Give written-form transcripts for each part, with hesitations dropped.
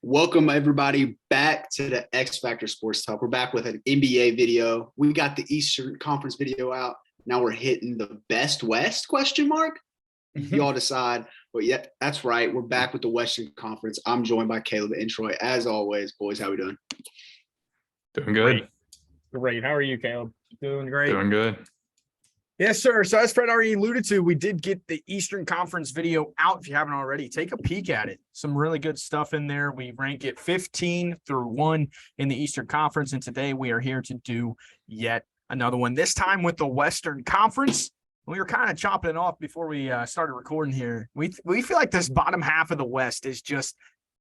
Welcome, everybody, back to the X Factor Sports Talk. We're back with an NBA video. We got the Eastern Conference video out. Now we're hitting the best West, question mark? You all decide. But yeah, that's right. We're back with the Western Conference. I'm joined by Caleb and Troy. As always, boys, how we doing? Doing good. Great. How are you, Caleb? Doing great. Doing good. Yes, sir. So as Fred already alluded to, we did get the Eastern Conference video out. If you haven't already, take a peek at it. Some really good stuff in there. We rank it 15 through 1 in the Eastern Conference. And today we are here to do yet another one, this time with the Western Conference. We were kind of chopping it off before we started recording here. We feel like this bottom half of the West is just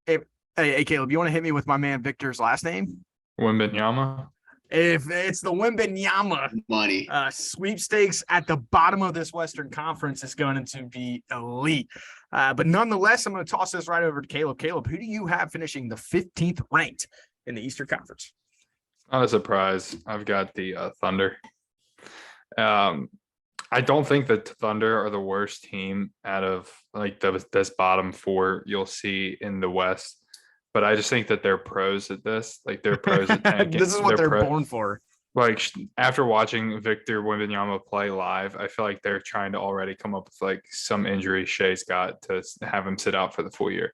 hey, Caleb, you want to hit me with my man Victor's last name? Wembanyama. If it's the Wembanyama money sweepstakes at the bottom of this Western Conference is going to be elite. But nonetheless, I'm going to toss this right over to Caleb. Caleb, who do you have finishing the 15th ranked in the Eastern Conference? Not a surprise. I've got the Thunder. I don't think the Thunder are the worst team out of like this bottom four you'll see in the West. But I just think that they're pros at this. Like they're pros at tanking. This is what they're born for. Like after watching Victor Wembanyama play live, I feel like they're trying to already come up with like some injury Shea's got to have him sit out for the full year.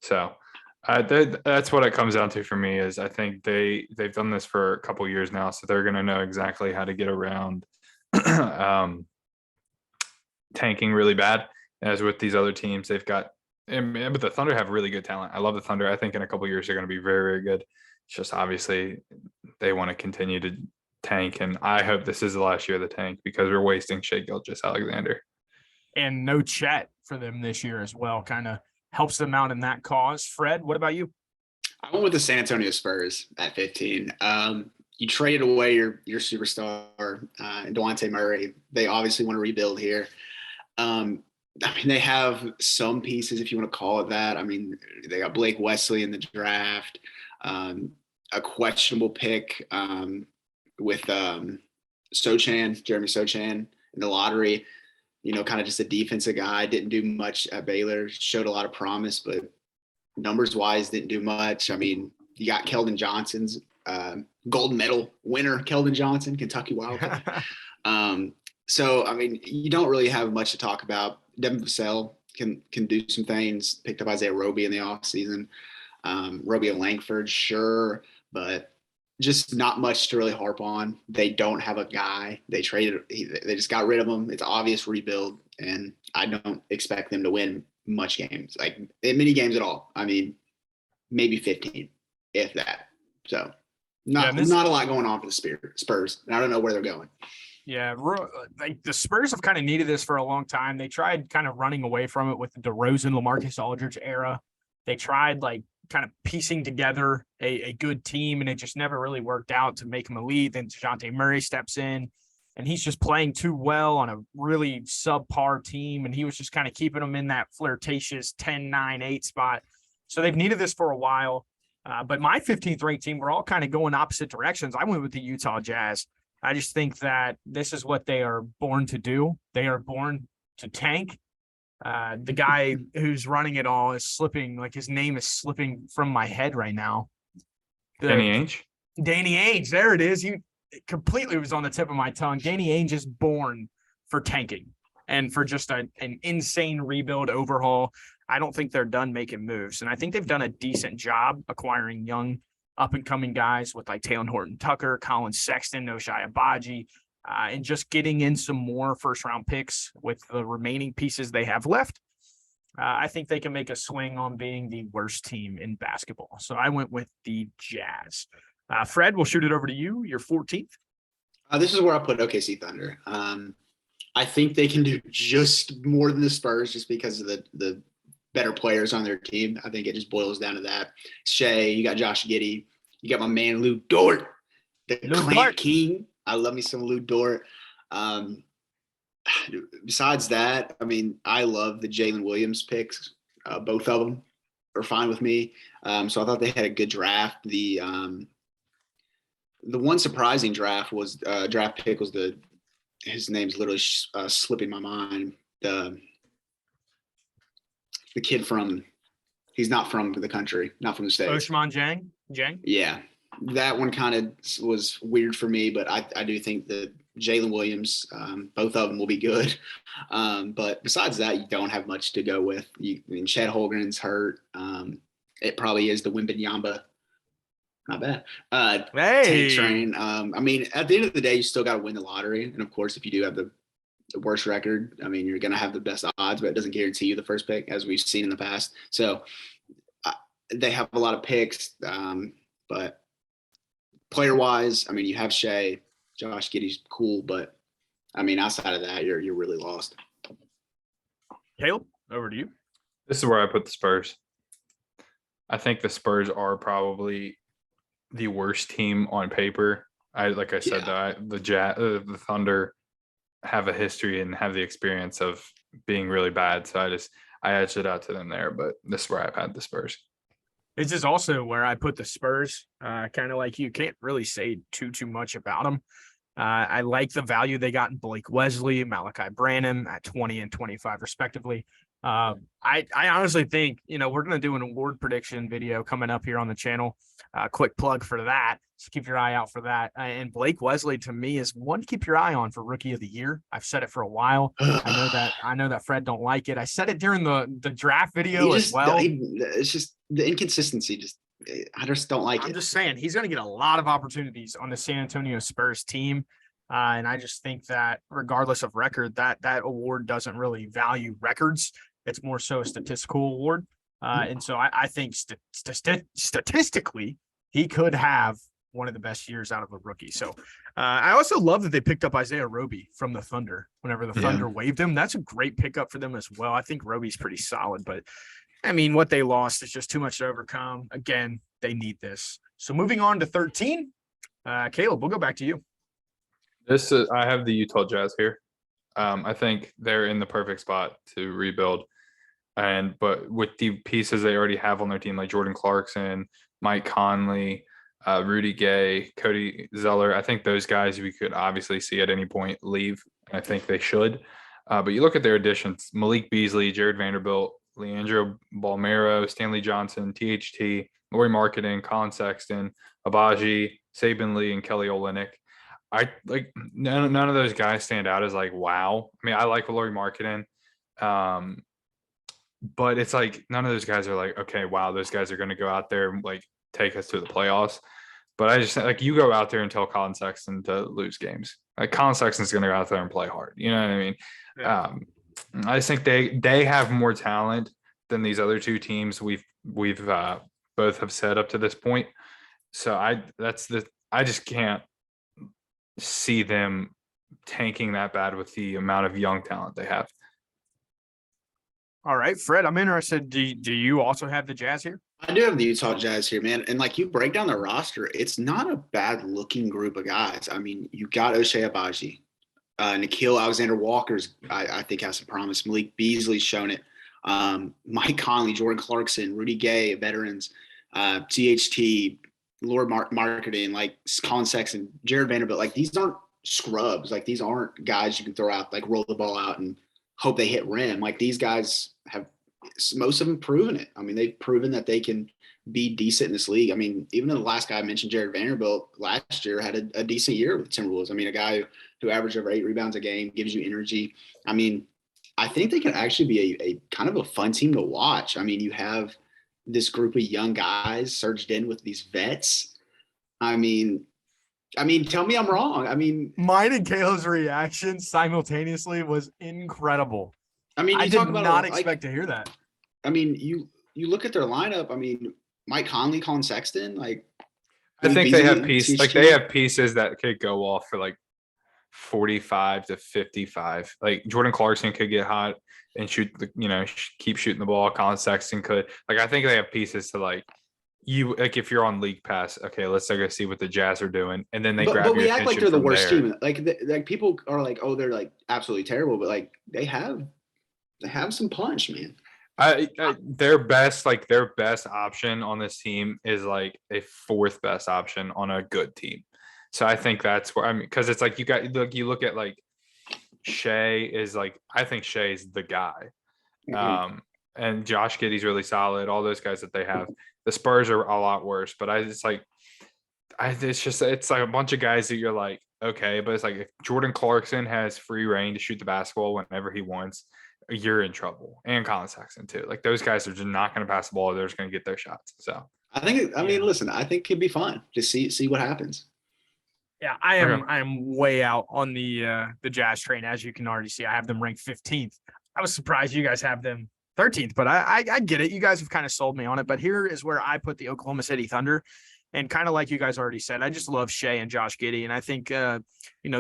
So that's what it comes down to for me is I think they've done this for a couple years now, so they're going to know exactly how to get around tanking really bad. As with these other teams, they've got. But the Thunder have really good talent. I love the Thunder. I think in a couple of years they're going to be very, very good. It's just obviously they want to continue to tank, and I hope this is the last year of the tank because we're wasting Shai Gilgeous-Alexander. And no Chet for them this year as well. Kind of helps them out in that cause. Fred, what about you? I went with the San Antonio Spurs at 15. You traded away your superstar, DeJounte Murray. They obviously want to rebuild here. I mean, they have some pieces, if you want to call it that. I mean, they got Blake Wesley in the draft, a questionable pick with Jeremy Sochan in the lottery. You know, kind of just a defensive guy. Didn't do much at Baylor. Showed a lot of promise, but numbers-wise didn't do much. I mean, you got Keldon Johnson's gold medal winner, Keldon Johnson, Kentucky Wildcat. So, I mean, you don't really have much to talk about. Devin Vassell can do some things. Picked up Isaiah Roby in the offseason. Roby and Langford, sure, but just not much to really harp on. They don't have a guy. They just got rid of him. It's obvious rebuild, and I don't expect them to win much games, like many games at all. I mean, maybe 15, if that. So, not a lot going on for the Spurs, and I don't know where they're going. Yeah, like the Spurs have kind of needed this for a long time. They tried kind of running away from it with the DeRozan, LaMarcus Aldridge era. They tried like kind of piecing together a good team, and it just never really worked out to make them elite. Then DeJounte Murray steps in, and he's just playing too well on a really subpar team, and he was just kind of keeping them in that flirtatious 10-9-8 spot. So they've needed this for a while. But my 15th ranked team, we're all kind of going opposite directions. I went with the Utah Jazz. I just think that this is what they are born to do. They are born to tank. The guy who's running it all is slipping, like his name is slipping from my head right now. Danny Ainge? Danny Ainge, there it is. He completely was on the tip of my tongue. Danny Ainge is born for tanking and for just an insane rebuild overhaul. I don't think they're done making moves. And I think they've done a decent job acquiring young up-and-coming guys with like Taylor Horton-Tucker, Colin Sexton, Ochai Agbaji, and just getting in some more first-round picks with the remaining pieces they have left. I think they can make a swing on being the worst team in basketball. So I went with the Jazz. Fred, we'll shoot it over to you. You're 14th. This is where I put OKC Thunder. I think they can do just more than the Spurs just because of the better players on their team. I think it just boils down to that. Shai, you got Josh Giddey, you got my man Lou Dort, the Clamp King. I love me some Lou Dort. Besides that, I mean, I love the Jalen Williams picks. Both of them are fine with me. So I thought they had a good draft. The one surprising draft pick was his name's literally slipping my mind. The kid from He's not from the country, not from the States. Oshman Jang. Yeah, that one kind of was weird for me, but I do think that Jalen Williams, both of them will be good. But besides that, you don't have much to go with. Chet Holmgren's hurt. It probably is the Wembanyama. Not bad. Tank train. I mean, at the end of the day, you still got to win the lottery. And of course, if you do have the worst record, I mean, you're going to have the best odds, but it doesn't guarantee you the first pick, as we've seen in the past. So they have a lot of picks, but player-wise, I mean, you have Shea, Josh Giddey's cool, but I mean, outside of that, you're really lost. Caleb, over to you. This is where I put the Spurs. I think the Spurs are probably the worst team on paper. The Thunder have a history and have the experience of being really bad. So I edged it out to them there, but this is where I've had the Spurs. This is also where I put the Spurs, kind of like you. Can't really say too much about them. I like the value they got in Blake Wesley, Malachi Branham at 20 and 25 respectively. I honestly think, we're going to do an award prediction video coming up here on the channel. Quick plug for that. So keep your eye out for that. And Blake Wesley, to me, is one to keep your eye on for Rookie of the Year. I've said it for a while. I know that Fred don't like it. I said it during the draft video as well. It's just the inconsistency. I just don't like it. I'm just saying he's going to get a lot of opportunities on the San Antonio Spurs team. And I just think that regardless of record, that award doesn't really value records. It's more so a statistical award. And so I think statistically, he could have one of the best years out of a rookie. So I also love that they picked up Isaiah Roby from the Thunder whenever the Thunder waived him. That's a great pickup for them as well. I think Roby's pretty solid, but I mean, what they lost is just too much to overcome. Again, they need this. So moving on to 13, Caleb, we'll go back to you. I have the Utah Jazz here. I think they're in the perfect spot to rebuild. But with the pieces they already have on their team, like Jordan Clarkson, Mike Conley, Rudy Gay, Cody Zeller, I think those guys we could obviously see at any point leave. I think they should. But you look at their additions: Malik Beasley, Jared Vanderbilt, Leandro Balmero, Stanley Johnson, THT, Lauri Markkanen, Colin Sexton, Abaji, Saban Lee, and Kelly Olynyk. I like none of those guys stand out as like wow. I mean, I like Lauri Markkanen. But it's like none of those guys are like, okay, wow, those guys are going to go out there and like take us to the playoffs. But I just like you go out there and tell Colin Sexton to lose games. Like Colin Sexton's going to go out there and play hard. You know what I mean? Yeah. I just think they have more talent than these other two teams we've both have said up to this point. So I just can't see them tanking that bad with the amount of young talent they have. All right, Fred, I'm interested. Do you also have the Jazz here? I do have the Utah Jazz here, man. And like you break down the roster, it's not a bad looking group of guys. I mean, you got Ochai Agbaji, Nickeil Alexander-Walker's, I think has some promise. Malik Beasley's shown it. Mike Conley, Jordan Clarkson, Rudy Gay, veterans, THT, Lord Marketing, like Colin Sexton, Jared Vanderbilt. Like these aren't scrubs. Like these aren't guys you can throw out, like roll the ball out and hope they hit rim. Like these guys have most of them proven it. I mean, they've proven that they can be decent in this league. I mean, even the last guy I mentioned, Jared Vanderbilt, last year had a decent year with the Timberwolves. I mean, a guy who averaged over 8 rebounds a game, gives you energy. I mean, I think they can actually be a kind of a fun team to watch. I mean, you have this group of young guys surged in with these vets. I mean, tell me I'm wrong. I mean, mine and Caleb's reaction simultaneously was incredible. I mean, I did not expect to hear that. I mean, you look at their lineup. I mean, Mike Conley, Colin Sexton, like I think they have pieces. Like they have pieces that could go off for like 45 to 55. Like Jordan Clarkson could get hot and shoot keep shooting the ball. Colin Sexton could. Like I think they have pieces to like. You like if you're on League Pass, okay, let's go see what the Jazz are doing, and then grab your attention. But we act like they're the worst team. Like people are like, oh, they're like absolutely terrible, but like they have some punch, man. Their best option on this team is like a fourth best option on a good team. So I think that's where because it's like you look at like Shea is like I think Shea's the guy. Mm-hmm. and Josh Giddey's really solid. All those guys that they have. The Spurs are a lot worse, but it's like a bunch of guys that you're like, okay, but it's like if Jordan Clarkson has free reign to shoot the basketball whenever he wants, you're in trouble. And Colin Sexton too. Like those guys are just not going to pass the ball. They're just going to get their shots. So listen, I think it'd be fun to see what happens. Yeah, I am way out on the Jazz train, as you can already see. I have them ranked 15th. I was surprised you guys have them 13th, but I get it. You guys have kind of sold me on it. But here is where I put the Oklahoma City Thunder. And kind of like you guys already said, I just love Shea and Josh Giddey. And I think, the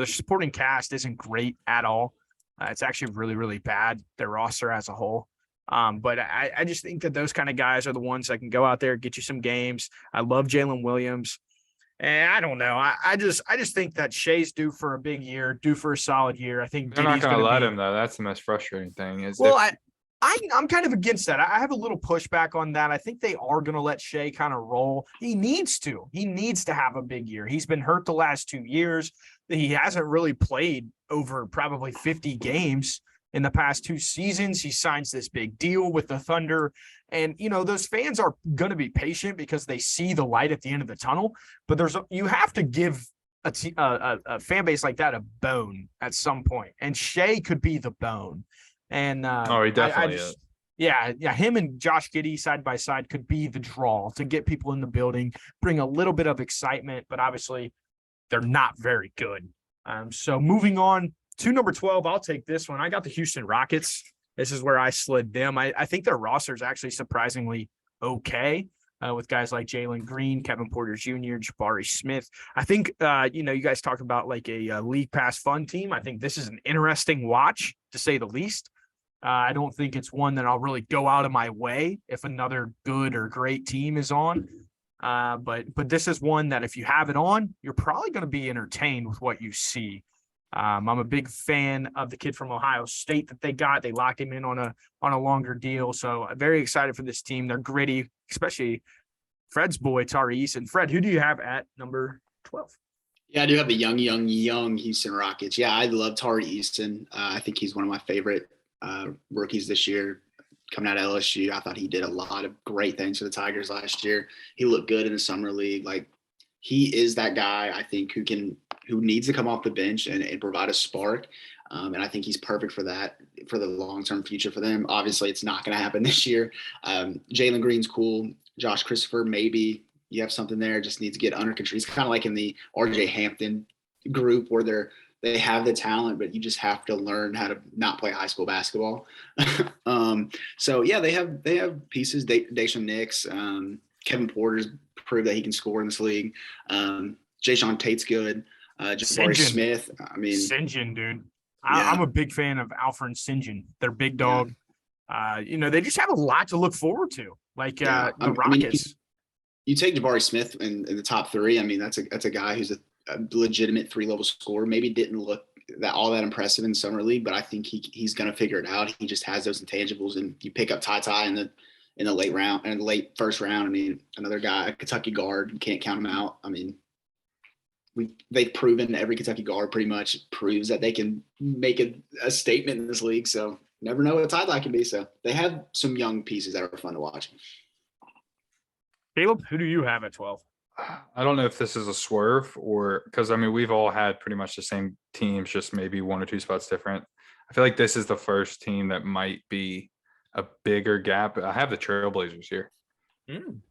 supporting cast isn't great at all. It's actually really, really bad, their roster as a whole. But I just think that those kind of guys are the ones that can go out there, get you some games. I love Jalen Williams. And I don't know. I just think that Shea's due for a big year, due for a solid year. I think they're not going to let him, though. That's the most frustrating thing. I'm kind of against that. I have a little pushback on that. I think they are going to let Shea kind of roll. He needs to. He needs to have a big year. He's been hurt the last 2 years. He hasn't really played over probably 50 games in the past 2 seasons. He signs this big deal with the Thunder. And, those fans are going to be patient because they see the light at the end of the tunnel. But you have to give a fan base like that a bone at some point. And Shea could be the bone. And he definitely is. Yeah, him and Josh Giddey side by side could be the draw to get people in the building, bring a little bit of excitement, but obviously they're not very good. So moving on to number 12, I'll take this one. I got the Houston Rockets. This is where I slid them. I think their roster is actually surprisingly okay with guys like Jalen Green, Kevin Porter Jr., Jabari Smith. I think, you guys talk about like a league pass fun team. I think this is an interesting watch, to say the least. I don't think it's one that I'll really go out of my way if another good or great team is on. But this is one that if you have it on, you're probably going to be entertained with what you see. I'm a big fan of the kid from Ohio State that they got. They locked him in on a longer deal. So I'm very excited for this team. They're gritty, especially Fred's boy, Tari Eason. Fred, who do you have at number 12? Yeah, I do have the young Houston Rockets. Yeah, I love Tari Eason. I think he's one of my favorite rookies this year coming out of LSU. I thought he did a lot of great things for the Tigers last year. He looked good in the summer league. Like, he is that guy, I think, who needs to come off the bench and provide a spark. And I think he's perfect for that, for the long-term future for them. Obviously, it's not going to happen this year. Jalen Green's cool. Josh Christopher, maybe you have something there, just needs to get under control. He's kind of like in the RJ Hampton group where they have the talent, but you just have to learn how to not play high school basketball. So yeah, they have pieces. Daishan Nix, Kevin Porter's proved that he can score in this league. Jayshawn Tate's good. Jabari Smith. I mean, Sinjin, dude. I'm a big fan of Alfred Sinjin. They're big dog. Yeah. They just have a lot to look forward to. Like the Rockets. You take Jabari Smith in the top 3. I mean, that's a guy who's a legitimate 3-level scorer. Maybe didn't look all that impressive in summer league, but I think he's going to figure it out. He just has those intangibles, and you pick up Ty in the late round and late first round. I mean, another guy, a Kentucky guard, you can't count him out. I mean, they've proven every Kentucky guard pretty much proves that they can make a statement in this league. So never know what Ty can be. So they have some young pieces that are fun to watch. Caleb, who do you have at 12? I don't know if this is a swerve or because, I mean, we've all had pretty much the same teams, just maybe 1 or 2 spots different. I feel like this is the first team that might be a bigger gap. I have the Trailblazers here. You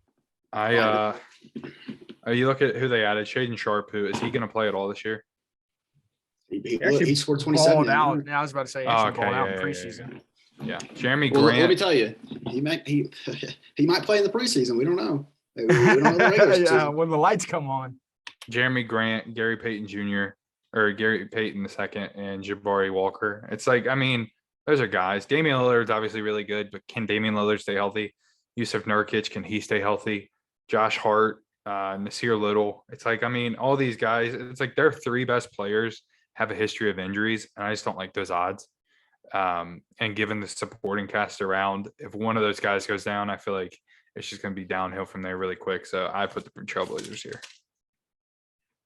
look at who they added, Shaedon Sharpe. Who is he going to play at all this year? He scored 27. Out. I was about to say balled out in preseason. Yeah. Jeremy Grant. Let me tell you, he might play in the preseason. We don't know. We don't know the regular season. When the lights come on. Jeremy Grant, Gary Payton Jr. or Gary Payton II, and Jabari Walker. It's like, I mean, those are guys. Damian Lillard's obviously really good, but can Damian Lillard stay healthy? Yusuf Nurkic, can he stay healthy? Josh Hart, Nasir Little. It's like, I mean, all these guys, it's like their 3 best players have a history of injuries, and I just don't like those odds. And given the supporting cast around, if one of those guys goes down, I feel like it's just going to be downhill from there really quick. So I put the Trailblazers here.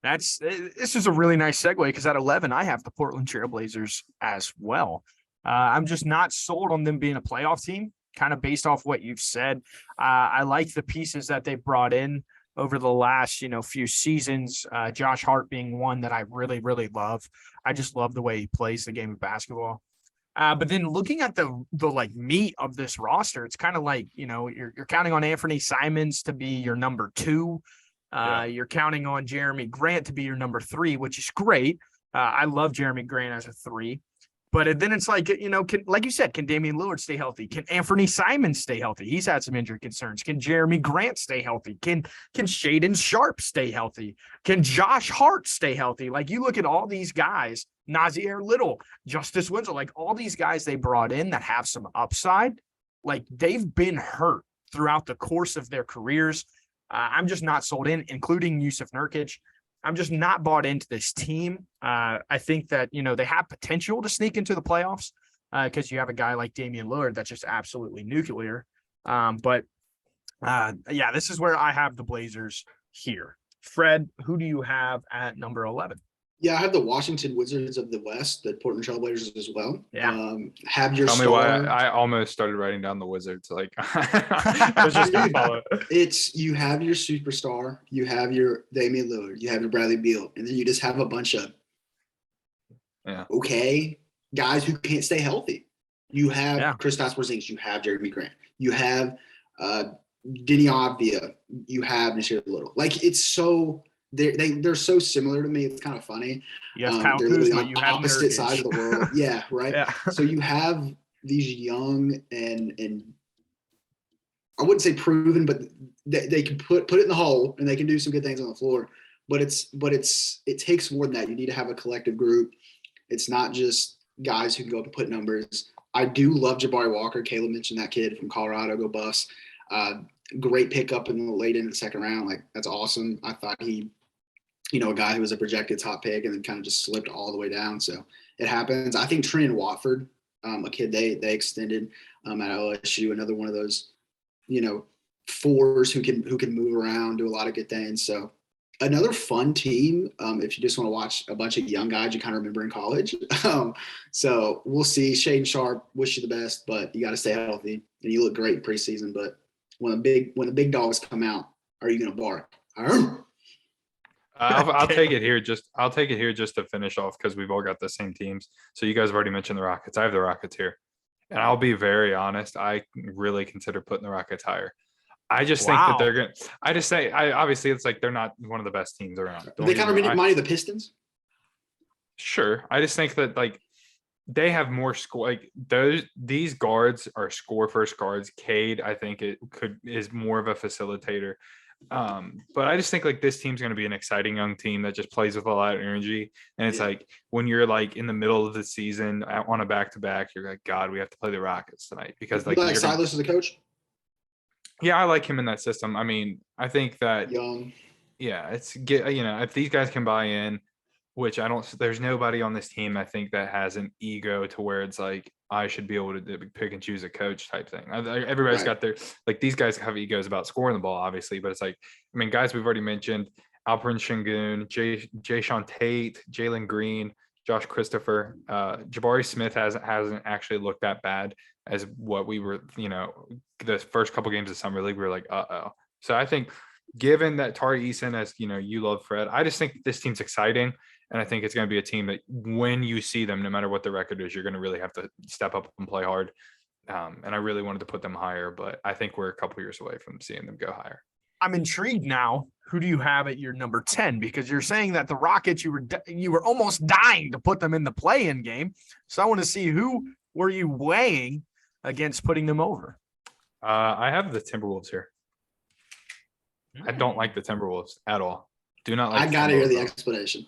This is a really nice segue because at 11, I have the Portland Trailblazers as well. I'm just not sold on them being a playoff team kind of based off what you've said. I like the pieces that they brought in over the last, few seasons. Josh Hart being one that I really, really love. I just love the way he plays the game of basketball. But then looking at the like meat of this roster, it's kind of like, you're counting on Anthony Simons to be your number 2. You're counting on Jeremy Grant to be your number 3, which is great. I love Jeremy Grant as a 3. But then it's like, like you said, can Damian Lillard stay healthy? Can Anthony Simons stay healthy? He's had some injury concerns. Can Jeremy Grant stay healthy? Can Shaedon Sharp stay healthy? Can Josh Hart stay healthy? Like, you look at all these guys, Nazir Little, Justice Winslow, like all these guys they brought in that have some upside, like they've been hurt throughout the course of their careers. I'm just not sold in, including Yusuf Nurkic. I'm just not bought into this team. I think that, they have potential to sneak into the playoffs because you have a guy like Damian Lillard that's just absolutely nuclear. This is where I have the Blazers here. Fred, who do you have at number 11? Yeah, I have the Washington Wizards of the West, the Portland Trailblazers as well. Yeah. Have your Tell me star. why I almost started writing down the Wizards. Like, I was just gonna follow it. You have your superstar, you have your Damian Lillard, you have your Bradley Beal, and then you just have a bunch of guys who can't stay healthy. You have Kristaps Porzingis, you have Jeremy Grant, you have Denny Avdia, you have Nasir Little. Like, it's so. They're so similar to me. It's kind of funny. Yes, Kyle they're Kuzma, literally on opposite sides of the world. Yeah, right. Yeah. So you have these young and I wouldn't say proven, but they can put it in the hole and they can do some good things on the floor. But it takes more than that. You need to have a collective group. It's not just guys who can go up and put numbers. I do love Jabari Walker. Caleb mentioned that kid from Colorado, go Buffs. Great pickup in the late in the second round. Like, that's awesome. I thought he. A guy who was a projected top pick and then kind of just slipped all the way down. So it happens. I think Trent Watford, a kid they extended at OSU, another one of those, fours who can move around, do a lot of good things. So another fun team. If you just want to watch a bunch of young guys you kind of remember in college. So we'll see. Shaedon Sharp, wish you the best, but you got to stay healthy. And you look great in preseason. But when the big dogs come out, are you going to bark? I'll take it here. I'll take it here just to finish off because we've all got the same teams. So you guys have already mentioned the Rockets. I have the Rockets here, and I'll be very honest. I really consider putting the Rockets higher. I just think that they're gonna. I just say, obviously, it's like they're not one of the best teams around. They kind of remind you of the Pistons. Sure, I just think that like they have more score. Like these guards are score first guards. Cade, I think is more of a facilitator. But I just think like this team's going to be an exciting young team that just plays with a lot of energy. And it's like when you're like in the middle of the season on a back-to-back, you're like, God, we have to play the Rockets tonight because like Silas as a coach. Yeah, I like him in that system. I mean, I think that young. Yeah, if these guys can buy in, which there's nobody on this team I think that has an ego to where it's like I should be able to pick and choose a coach type thing. Everybody's got their, like, these guys have egos about scoring the ball, obviously, but it's like, I mean, guys we've already mentioned, Alperen Şengün, Jayshawn Tate, Jalen Green, Josh Christopher, Jabari Smith hasn't actually looked that bad as what we were, the first couple games of Summer League, we were like, uh-oh. So I think given that Tari Eason, as you love Fred, I just think this team's exciting. And I think it's going to be a team that when you see them, no matter what the record is, you're going to really have to step up and play hard. And I really wanted to put them higher, but I think we're a couple years away from seeing them go higher. I'm intrigued now. Who do you have at your number 10? Because you're saying that the Rockets, you were almost dying to put them in the play-in game. So I want to see who were you weighing against putting them over? I have the Timberwolves here. I don't like the Timberwolves at all. Do not like. I got to hear the explanation.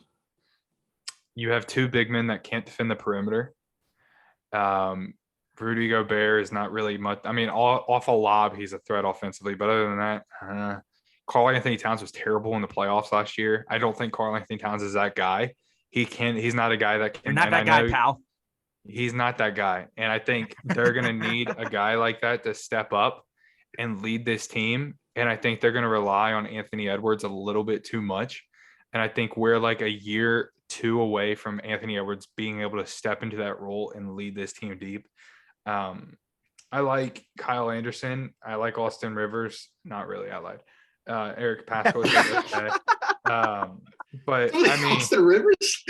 You have two big men that can't defend the perimeter. Rudy Gobert is not really much. I mean, off a lob, he's a threat offensively. But other than that, Karl Anthony Towns was terrible in the playoffs last year. I don't think Karl Anthony Towns is that guy. He's not a guy that can. You're not that guy, pal. He's not that guy. And I think they're going to need a guy like that to step up and lead this team. And I think they're going to rely on Anthony Edwards a little bit too much. And I think we're like a year, 2 away from Anthony Edwards being able to step into that role and lead this team deep. I like Kyle Anderson. I like Austin Rivers. Not really. I lied. Eric Pascal is okay. But I mean, Austin Rivers.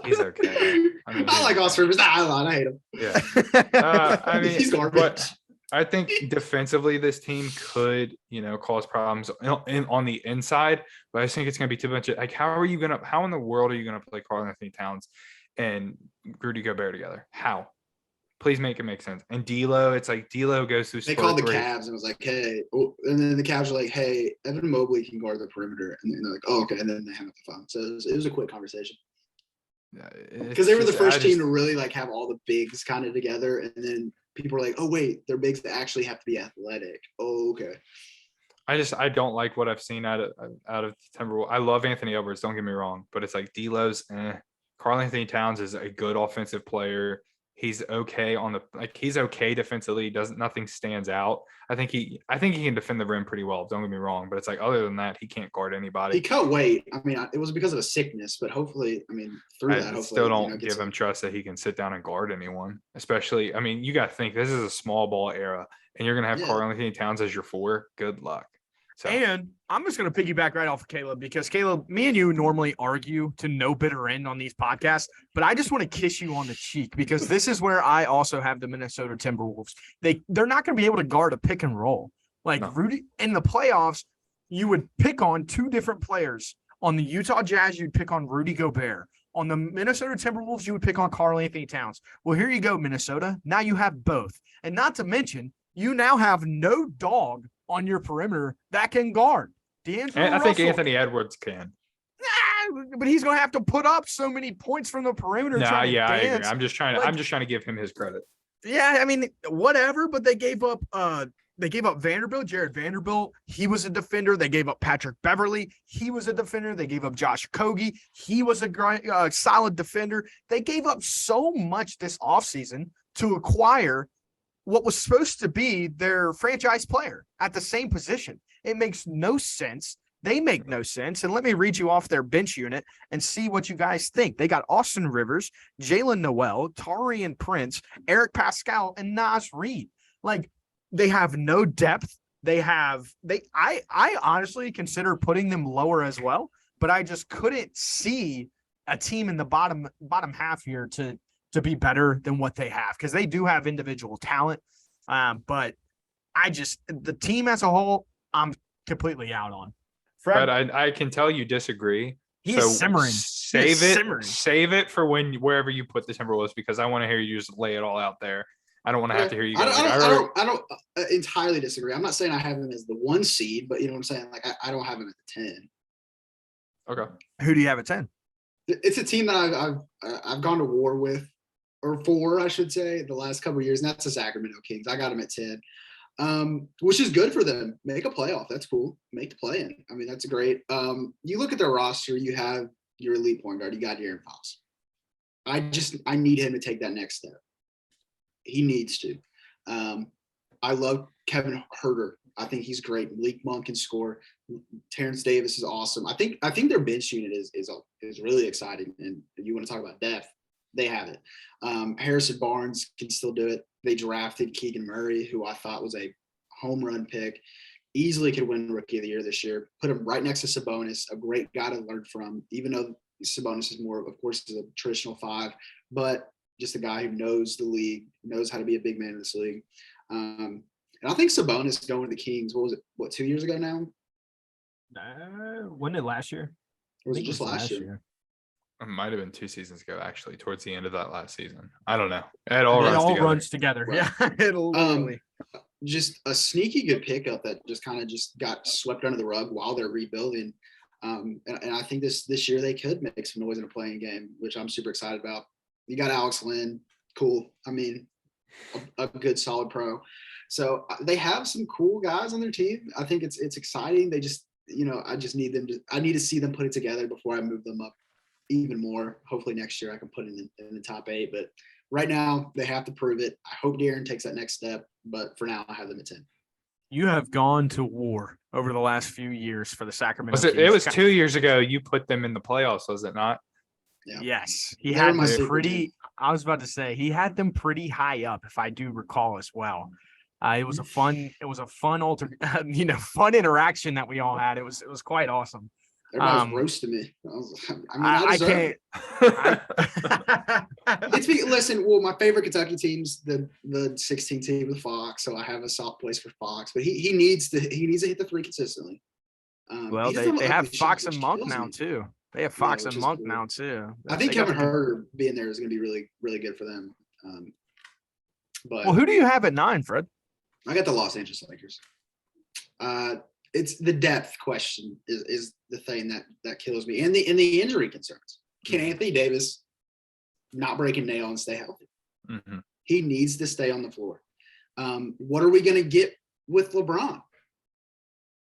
he's okay. I mean, I like he's Austin Rivers. I lied. I hate him. Yeah. I mean, He's garbage. but I think defensively, this team could, cause problems on the inside. But I just think it's going to be too much. Like, how in the world are you going to play Karl Anthony Towns and Rudy Gobert together? How? Please make it make sense. And D'Lo, it's like D'Lo goes through. They called the Cavs and was like, hey, and then the Cavs were like, hey, Evan Mobley can guard the perimeter. And they're like, oh, okay. And then they hung up the phone. So it was a quick conversation. Because they were the first team to really like have all the bigs kind of together. And then people were like, oh, wait, they're bigs that actually have to be athletic. Oh, okay. I don't like what I've seen out of the Timberwolves. I love Anthony Edwards, don't get me wrong, but it's like D'Lo's. Karl Anthony Towns is a good offensive player. He's okay he's okay defensively. Nothing stands out. I think he can defend the rim pretty well. Don't get me wrong, but it's like other than that, he can't guard anybody. He cut weight. I mean, it was because of a sickness, but hopefully, I still don't give him trust that he can sit down and guard anyone. Especially, I mean, you got to think this is a small ball era, and you're gonna have Karl Anthony Towns as your 4. Good luck. So. And I'm just going to piggyback right off of Caleb because Caleb, me and you normally argue to no bitter end on these podcasts, but I just want to kiss you on the cheek because this is where I also have the Minnesota Timberwolves. They're not going to be able to guard a pick and roll. Rudy in the playoffs, you would pick on 2 different players. On the Utah Jazz, you'd pick on Rudy Gobert. On the Minnesota Timberwolves, you would pick on Karl Anthony Towns. Well, here you go, Minnesota. Now you have both. And not to mention, you now have no dog on your perimeter that can guard. I think Anthony Edwards can. But he's going to have to put up so many points from the perimeter. I agree. I'm just trying to give him his credit. Yeah, I mean, whatever. But they gave up Vanderbilt, Jared Vanderbilt. He was a defender. They gave up Patrick Beverly. He was a defender. They gave up Josh Okogie. He was a solid defender. They gave up so much this offseason to acquire what was supposed to be their franchise player at the same position. It makes no sense. They make no sense. And let me read you off their bench unit and see what you guys think. They got Austin Rivers, Jalen Noel, Taurean Prince, Eric Pascal, and Naz Reid. Like, they have no depth. I honestly consider putting them lower as well, but I just couldn't see a team in the bottom half here to be better than what they have, because they do have individual talent. But the team as a whole, I'm completely out on. Fred, but I can tell you disagree. He's simmering. Save it for wherever you put the Timberwolves, because I want to hear you just lay it all out there. I don't want to have to hear you. I don't entirely disagree. I'm not saying I have him as the 1 seed, but you know what I'm saying? Like, I don't have him at the 10. Okay. Who do you have at 10? It's a team that I've gone to war with, or for, I should say, the last couple of years, and that's the Sacramento Kings. I got them at 10, which is good for them. Make a playoff. That's cool. Make the play-in. I mean, that's great. You look at their roster, you have your elite point guard. You got De'Aaron Fox. I need him to take that next step. He needs to. I love Kevin Huerter. I think he's great. Malik Monk can score. Terrence Davis is awesome. I think their bench unit is really exciting. And you want to talk about depth, they have it. Harrison Barnes can still do it. They drafted Keegan Murray, who I thought was a home run pick. Easily could win Rookie of the Year this year. Put him right next to Sabonis, a great guy to learn from, even though Sabonis is more, of course, is a traditional 5, but just a guy who knows the league, knows how to be a big man in this league. And I think Sabonis going to the Kings, 2 years ago now? Wasn't it last year? Or was it just last year? It might have been 2 seasons ago, actually, towards the end of that last season. I don't know. It all runs together. Right. Yeah, it'll literally. Just a sneaky good pickup that just kind of just got swept under the rug while they're rebuilding. And I think this year they could make some noise in a playing game, which I'm super excited about. You got Alex Lynn, cool. I mean, a good solid pro. So they have some cool guys on their team. I think it's exciting. They just, I need to see them put it together before I move them up even more. Hopefully next year I can put it in the top 8. But right now they have to prove it. I hope Dorian takes that next step. But for now, I have them at 10. You have gone to war over the last few years for the Sacramento Kings. It was 2 years ago you put them in the playoffs, was it not? Yeah. Yes. He had them pretty I was about to say he had them pretty high up, if I do recall as well. It was a fun fun interaction that we all had. It was quite awesome. Everybody was roasting me. I deserve it. Listen, well, my favorite Kentucky team's the 16 team with Fox, so I have a soft place for Fox. But he needs to hit the three consistently. Well, they have Fox and Monk now too. They have Fox and Monk now too. I think Kevin Huerter being there is going to be really, really good for them. But who do you have at 9, Fred? I got the Los Angeles Lakers. It's the depth question is the thing that kills me, and the injury concerns. Can Anthony Davis not break a nail and stay healthy? Mm-hmm. He needs to stay on the floor. What are we going to get with LeBron?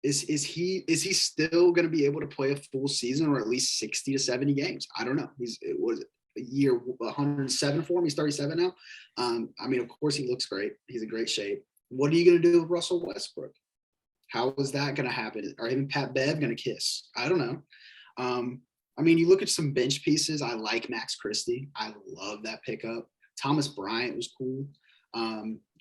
Is he still going to be able to play a full season or at least 60 to 70 games? I don't know. It was a year 107 for him. He's 37 now. I mean, of course, he looks great. He's in great shape. What are you going to do with Russell Westbrook? How is that going to happen? Are him and Pat Bev going to kiss? I don't know. I mean, you look at some bench pieces. I like Max Christie. I love that pickup. Thomas Bryant was cool.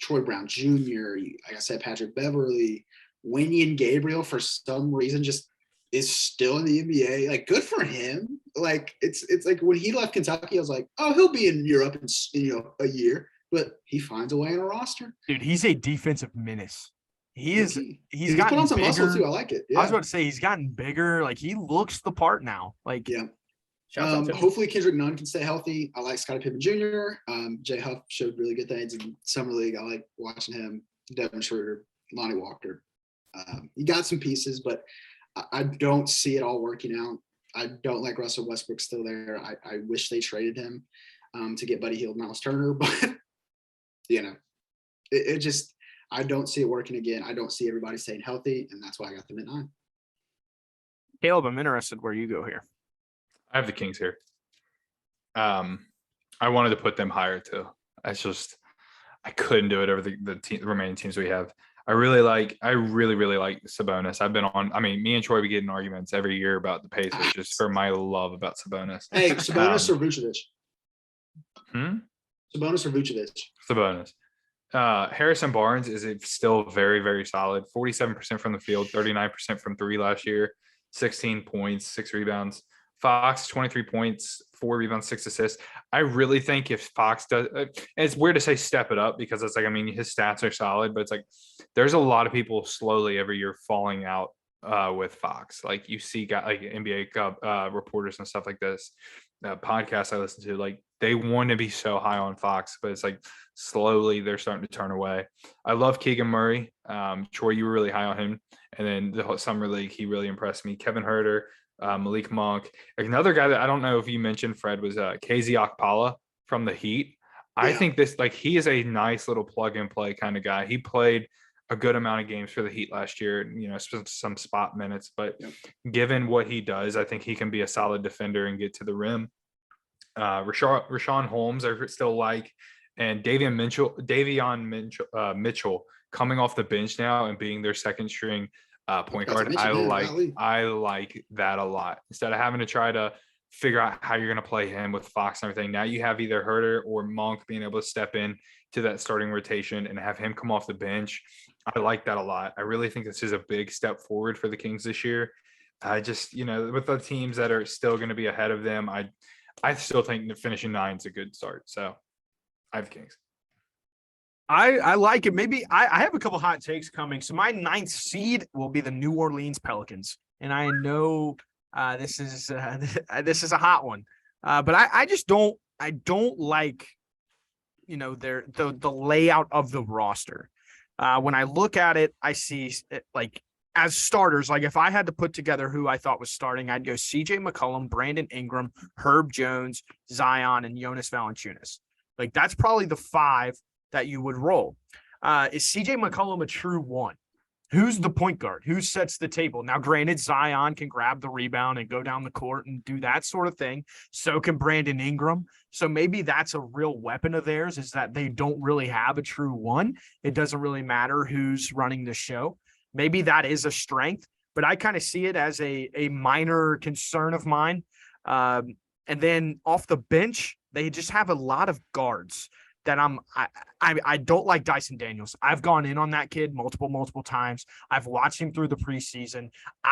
Troy Brown Jr., like I said, Patrick Beverly, Wenyen Gabriel, for some reason, just is still in the NBA. Like, good for him. Like, it's like when he left Kentucky, I was like, oh, he'll be in Europe in a year. But he finds a way in a roster. Dude, he's a defensive menace. He's put gotten on some bigger. muscle too. I like it. Yeah. I was about to say he's gotten bigger. Like, he looks the part now. Like, yeah. Shout out to him. Hopefully Kendrick Nunn can stay healthy. I like Scottie Pippen Jr. Jay Huff showed really good things in summer league. I like watching him. Devin Schroeder, Lonnie Walker. You got some pieces, but I don't see it all working out. I don't like Russell Westbrook still there. I wish they traded him to get Buddy Hield, Miles Turner, but it just, I don't see it working again. I don't see everybody staying healthy, and that's why I got them at 9. Caleb, I'm interested where you go here. I have the Kings here. I wanted to put them higher too. I couldn't do it over the remaining teams we have. I really, really like Sabonis. I've been on. I mean, me and Troy, we get in arguments every year about the Pacers just for my love about Sabonis. Hey, Sabonis or Vucevic? Sabonis or Vucevic? Sabonis. Harrison Barnes is still very, very solid. 47% from the field, 39% from 3 last year, 16 points, 6 rebounds. Fox, 23 points, 4 rebounds, 6 assists. I really think if Fox does, and it's weird to say step it up because it's like, I mean, his stats are solid, but it's like there's a lot of people slowly every year falling out with Fox. Like you see guys like NBA reporters and stuff like this, podcasts I listen to, like they want to be so high on Fox, but it's like slowly they're starting to turn away. I love Keegan Murray. Troy, you were really high on him. And then the whole summer league, he really impressed me. Kevin Huerter, Malik Monk. Another guy that I don't know if you mentioned, Fred, was KZ Okpala from the Heat. I think he is a nice little plug and play kind of guy. He played a good amount of games for the Heat last year, some spot minutes, but given what he does, I think he can be a solid defender and get to the rim. Rashawn Holmes, I still like, and Davion Mitchell coming off the bench now and being their second string point guard. I like that a lot. Instead of having to try to figure out how you're going to play him with Fox and everything, now you have either Huerter or Monk being able to step in to that starting rotation and have him come off the bench. I like that a lot. I really think this is a big step forward for the Kings this year. I just, with the teams that are still going to be ahead of them, I still think that finishing 9 is a good start. So I have the Kings. I like it. Maybe I have a couple hot takes coming. So my 9th seed will be the New Orleans Pelicans. And I know this is a hot one. But I just don't like, the layout of the roster. When I look at it, I see like as starters, like if I had to put together who I thought was starting, I'd go CJ McCollum, Brandon Ingram, Herb Jones, Zion, and Jonas Valanciunas. Like that's probably the 5 that you would roll. Is CJ McCollum a true 1? Who's the point guard? Who sets the table? Now, granted, Zion can grab the rebound and go down the court and do that sort of thing. So can Brandon Ingram. So maybe that's a real weapon of theirs, is that they don't really have a true 1. It doesn't really matter who's running the show. Maybe that is a strength, but I kind of see it as a minor concern of mine. And then off the bench, they just have a lot of guards that I don't like. Dyson Daniels. I've gone in on that kid multiple times. I've watched him through the preseason.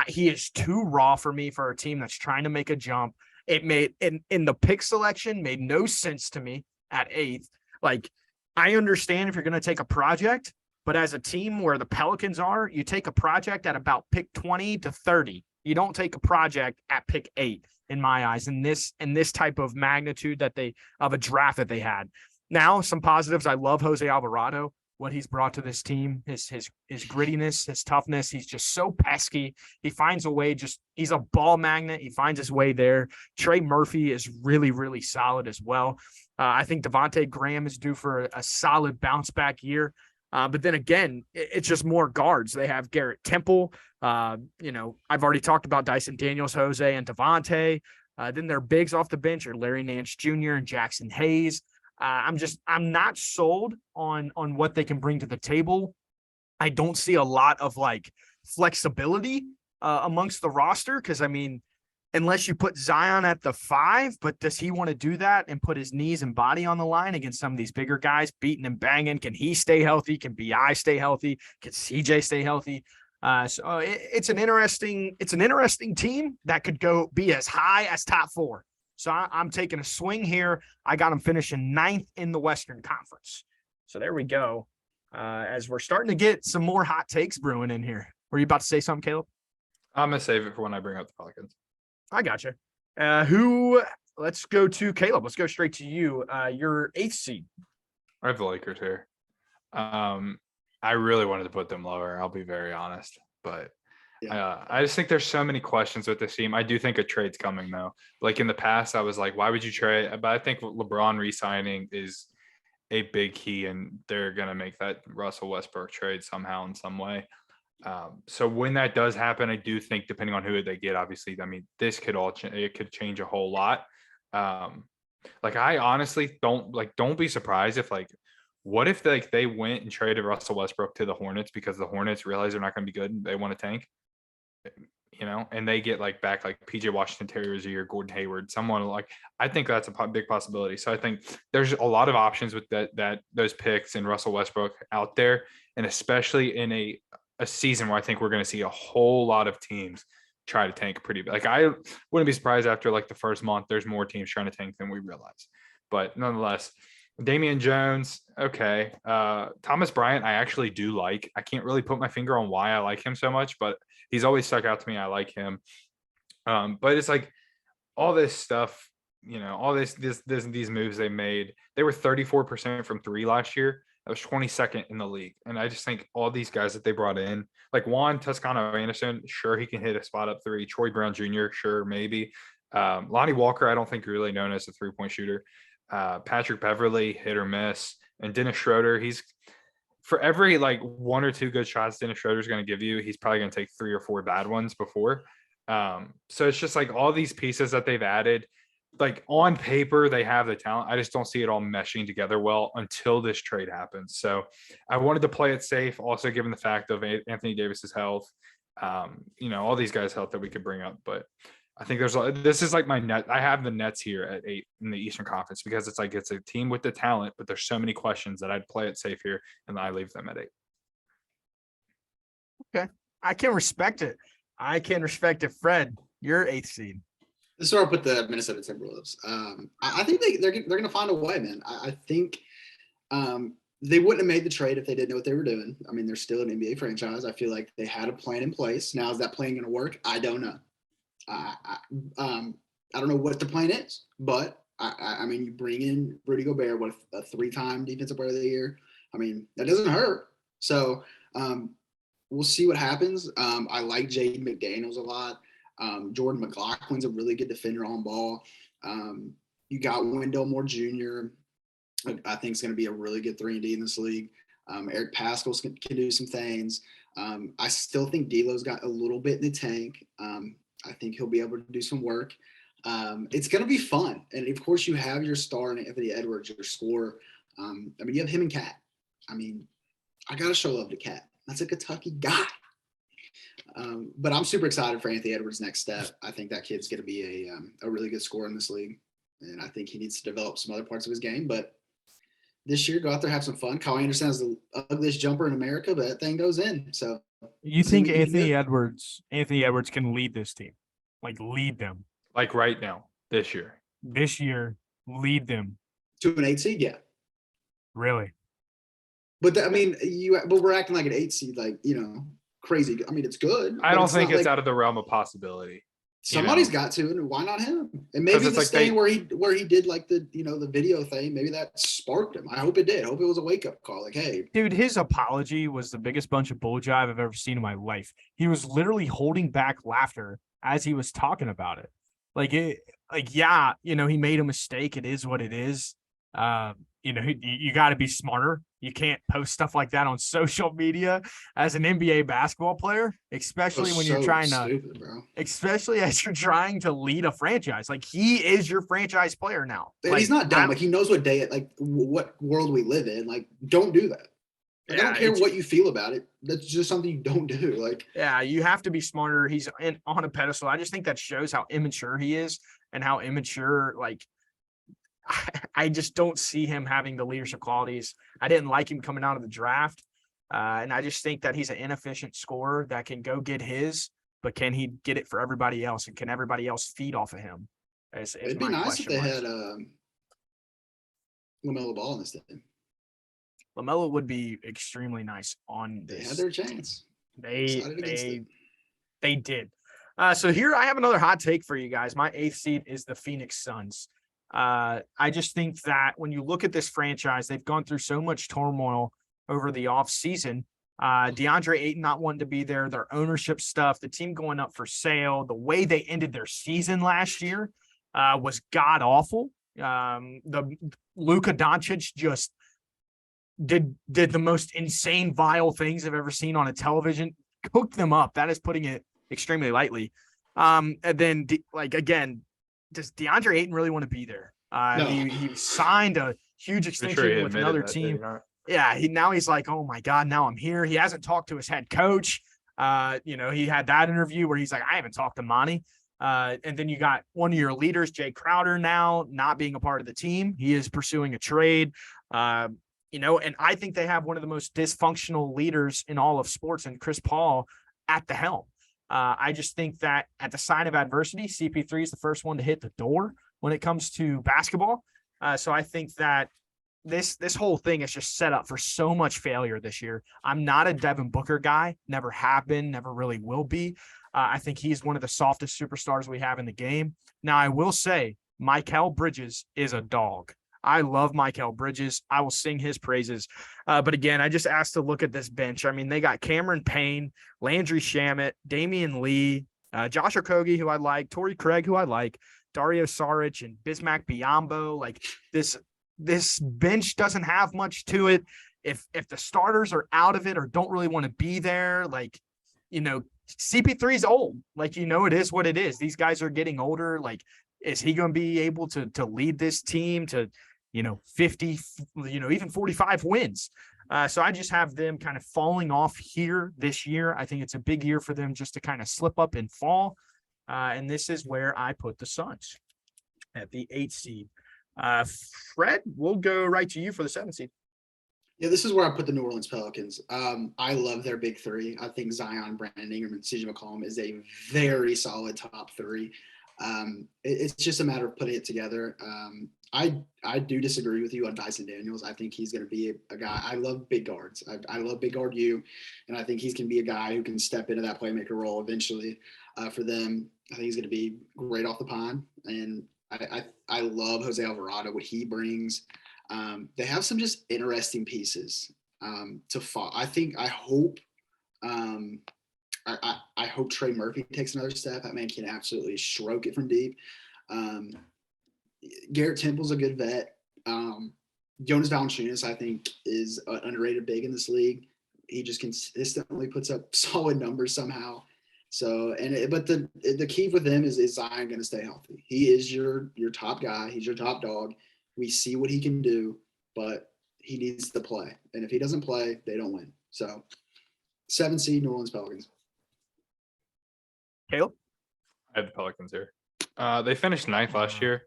He is too raw for me for a team that's trying to make a jump. It made in the pick selection made no sense to me at 8th. Like, I understand if you're going to take a project, but as a team where the Pelicans are, you take a project at about pick 20 to 30. You don't take a project at pick 8, in my eyes, in this type of magnitude of a draft that they had. Now, some positives. I love Jose Alvarado, what he's brought to this team, his grittiness, his toughness. He's just so pesky. He finds a way. He's a ball magnet. He finds his way there. Trey Murphy is really, really solid as well. I think Devontae Graham is due for a solid bounce back year. But then again, it's just more guards. They have Garrett Temple. I've already talked about Dyson Daniels, Jose, and Devontae. Then their bigs off the bench are Larry Nance Jr. and Jackson Hayes. I'm not sold on what they can bring to the table. I don't see a lot of like flexibility amongst the roster. Cause I mean, unless you put Zion at the 5, but does he want to do that and put his knees and body on the line against some of these bigger guys beating and banging? Can he stay healthy? Can BI stay healthy? Can CJ stay healthy? It's an interesting team that could be as high as top 4. So I'm taking a swing here. I got them finishing 9th in the Western Conference. So there we go. As we're starting to get some more hot takes brewing in here. Were you about to say something, Caleb? I'm going to save it for when I bring up the Pelicans. I got you. Let's go to Caleb. Let's go straight to you. Your 8th seed. I have the Lakers here. I really wanted to put them lower. I'll be very honest, but I just think there's so many questions with this team. I do think a trade's coming though. Like in the past, I was like, why would you trade? But I think LeBron re-signing is a big key, and they're going to make that Russell Westbrook trade somehow in some way. So when that does happen, I do think depending on who they get, obviously, I mean, this could it could change a whole lot. Like I honestly don't be surprised if what if they went and traded Russell Westbrook to the Hornets because the Hornets realize they're not going to be good and they want to tank, and they get back PJ Washington, Terry Rozier, Gordon Hayward, someone I think that's a big possibility. So I think there's a lot of options with those picks and Russell Westbrook out there, and especially in a season where I think we're going to see a whole lot of teams try to tank pretty big. I wouldn't be surprised after the first month, there's more teams trying to tank than we realize. But nonetheless, Damian Jones, okay. Thomas Bryant, I actually do like. I can't really put my finger on why I like him so much, but he's always stuck out to me. I like him. But it's all this stuff, all these moves they made. They were 34% from 3 last year. That was 22nd in the league. And I just think all these guys that they brought in, Juan Toscano-Anderson, sure, he can hit a spot up 3. Troy Brown Jr., sure, maybe. Lonnie Walker, I don't think really known as a 3-point shooter. Patrick Beverly, hit or miss. And Dennis Schroeder, he's for every 1 or 2 good shots Dennis Schroeder's going to give you, he's probably going to take 3 or 4 bad ones before. So it's just all these pieces that they've added. On paper, they have the talent. I just don't see it all meshing together well until this trade happens. So I wanted to play it safe, also given the fact of Anthony Davis's health, all these guys' health that we could bring up. But I think this is my net. I have the Nets here at 8 in the Eastern Conference because it's a team with the talent, but there's so many questions that I'd play it safe here, and I leave them at 8. Okay, I can respect it. Fred, your 8th seed. This is where I put the Minnesota Timberwolves. I think they're going to find a way, man. I think they wouldn't have made the trade if they didn't know what they were doing. I mean, they're still an NBA franchise. I feel like they had a plan in place. Now, is that plan going to work? I don't know. I don't know what the plan is, but I mean, you bring in Rudy Gobert, what a 3-time defensive player of the year. I mean, that doesn't hurt. So we'll see what happens. I like Jaden McDaniels a lot. Jordan McLaughlin's a really good defender on ball. You got Wendell Moore Jr. I think is going to be a really good 3-and-D in this league. Eric Pascal can do some things. I still think D'Lo's got a little bit in the tank. I think he'll be able to do some work. It's going to be fun. And, of course, you have your star in Anthony Edwards, your scorer. I mean, you have him and Cat. I mean, I got to show love to Cat. That's a Kentucky guy. But I'm super excited for Anthony Edwards' next step. I think that kid's going to be a really good scorer in this league. and I think he needs to develop some other parts of his game. But this year, go out there, have some fun. Kyle Anderson has the ugliest jumper in America, but that thing goes in. So You think we can Anthony Edwards can lead this team? Like lead them Like right now, this year. lead them. to an 8 seed, yeah. Really? But but we're acting like an 8 seed, like, crazy. I mean, it's good. I but don't think not it's like, out of the realm of possibility. somebody's got to, and why not him? And maybe 'Cause it's this like thing where he did like the video thing, maybe that sparked him. I hope it did. I hope it was a wake up call. Like, hey, Dude, his apology was the biggest bunch of bull jive I've ever seen in my life. He was literally holding back laughter as he was talking about it. He made a mistake. It is what it is. You got to be smarter. You can't post stuff like that on social media as an NBA basketball player, especially when you're trying stupid, bro. especially as you're trying to lead a franchise. Like, he is your franchise player now. And he's not dumb. Like, he knows what world we live in. Like, don't do that. Like, I don't care what you feel about it. That's just something you don't do. Like, yeah, you have to be smarter. He's on a pedestal. I just think that shows how immature he is and how immature, like, I just don't see him having the leadership qualities. I didn't like him coming out of the draft. And I just think that he's an inefficient scorer that can go get his, but can he get it for everybody else? And can everybody else feed off of him? It'd be nice if they had LaMelo Ball in this thing. LaMelo would be extremely nice on this. They had their chance. They did. So here I have another hot take for you guys. My 8th seed is the Phoenix Suns. I just think that when you look at this franchise, they've gone through so much turmoil over the offseason. DeAndre Ayton not wanting to be there, their ownership stuff, the team going up for sale, the way they ended their season last year was god awful. The Luka Doncic just did the most insane, vile things I've ever seen on a television. Cooked them up. That is putting it extremely lightly. And then, again, does DeAndre Ayton really want to be there? No. He signed a huge extension with another team. Yeah, he's like, oh my God, now I'm here. He hasn't talked to his head coach. He had that interview where he's like, I haven't talked to Monty. And then you got one of your leaders, Jay Crowder, now not being a part of the team. He is pursuing a trade. And I think they have one of the most dysfunctional leaders in all of sports, and Chris Paul at the helm. I just think that at the sign of adversity, CP3 is the first one to hit the door when it comes to basketball. So I think that this whole thing is just set up for so much failure this year. I'm not a Devin Booker guy, never have been, never really will be. I think he's one of the softest superstars we have in the game. Now, I will say Mikal Bridges is a dog. I love Mikal Bridges. I will sing his praises. But again, I just asked to look at this bench. I mean, they got Cameron Payne, Landry Shamet, Damian Lee, Josh Okogie, who I like, Torrey Craig, who I like, Dario Saric, and Bismack Biyombo. Like, this bench doesn't have much to it. If the starters are out of it or don't really want to be there, CP3 is old. It is what it is. These guys are getting older. Like, is he going to be able to lead this team to 50, even 45 wins? So I just have them kind of falling off here this year. I think it's a big year for them just to kind of slip up and fall. And this is where I put the Suns at the 8th seed. Fred, we'll go right to you for the 7th seed. Yeah, this is where I put the New Orleans Pelicans. I love their big three. I think Zion, Brandon Ingram, and CJ McCollum is a very solid top three. It's just a matter of putting it together. I do disagree with you on Dyson Daniels. I think he's going to be a guy. I love big guards. I love big guard you, and I think he's going to be a guy who can step into that playmaker role eventually for them. I think he's going to be great off the pine, and I love Jose Alvarado, what he brings. They have some just interesting pieces to fall. I hope Trey Murphy takes another step. That man can absolutely stroke it from deep. Garrett Temple's a good vet. Jonas Valanciunas, I think, is an underrated big in this league. He just consistently puts up solid numbers somehow. So, but the key with him is Zion going to stay healthy? He is your top guy. He's your top dog. We see what he can do, but he needs to play. And if he doesn't play, they don't win. So 7 seed New Orleans Pelicans. Caleb? I have the Pelicans here. They finished 9th last year.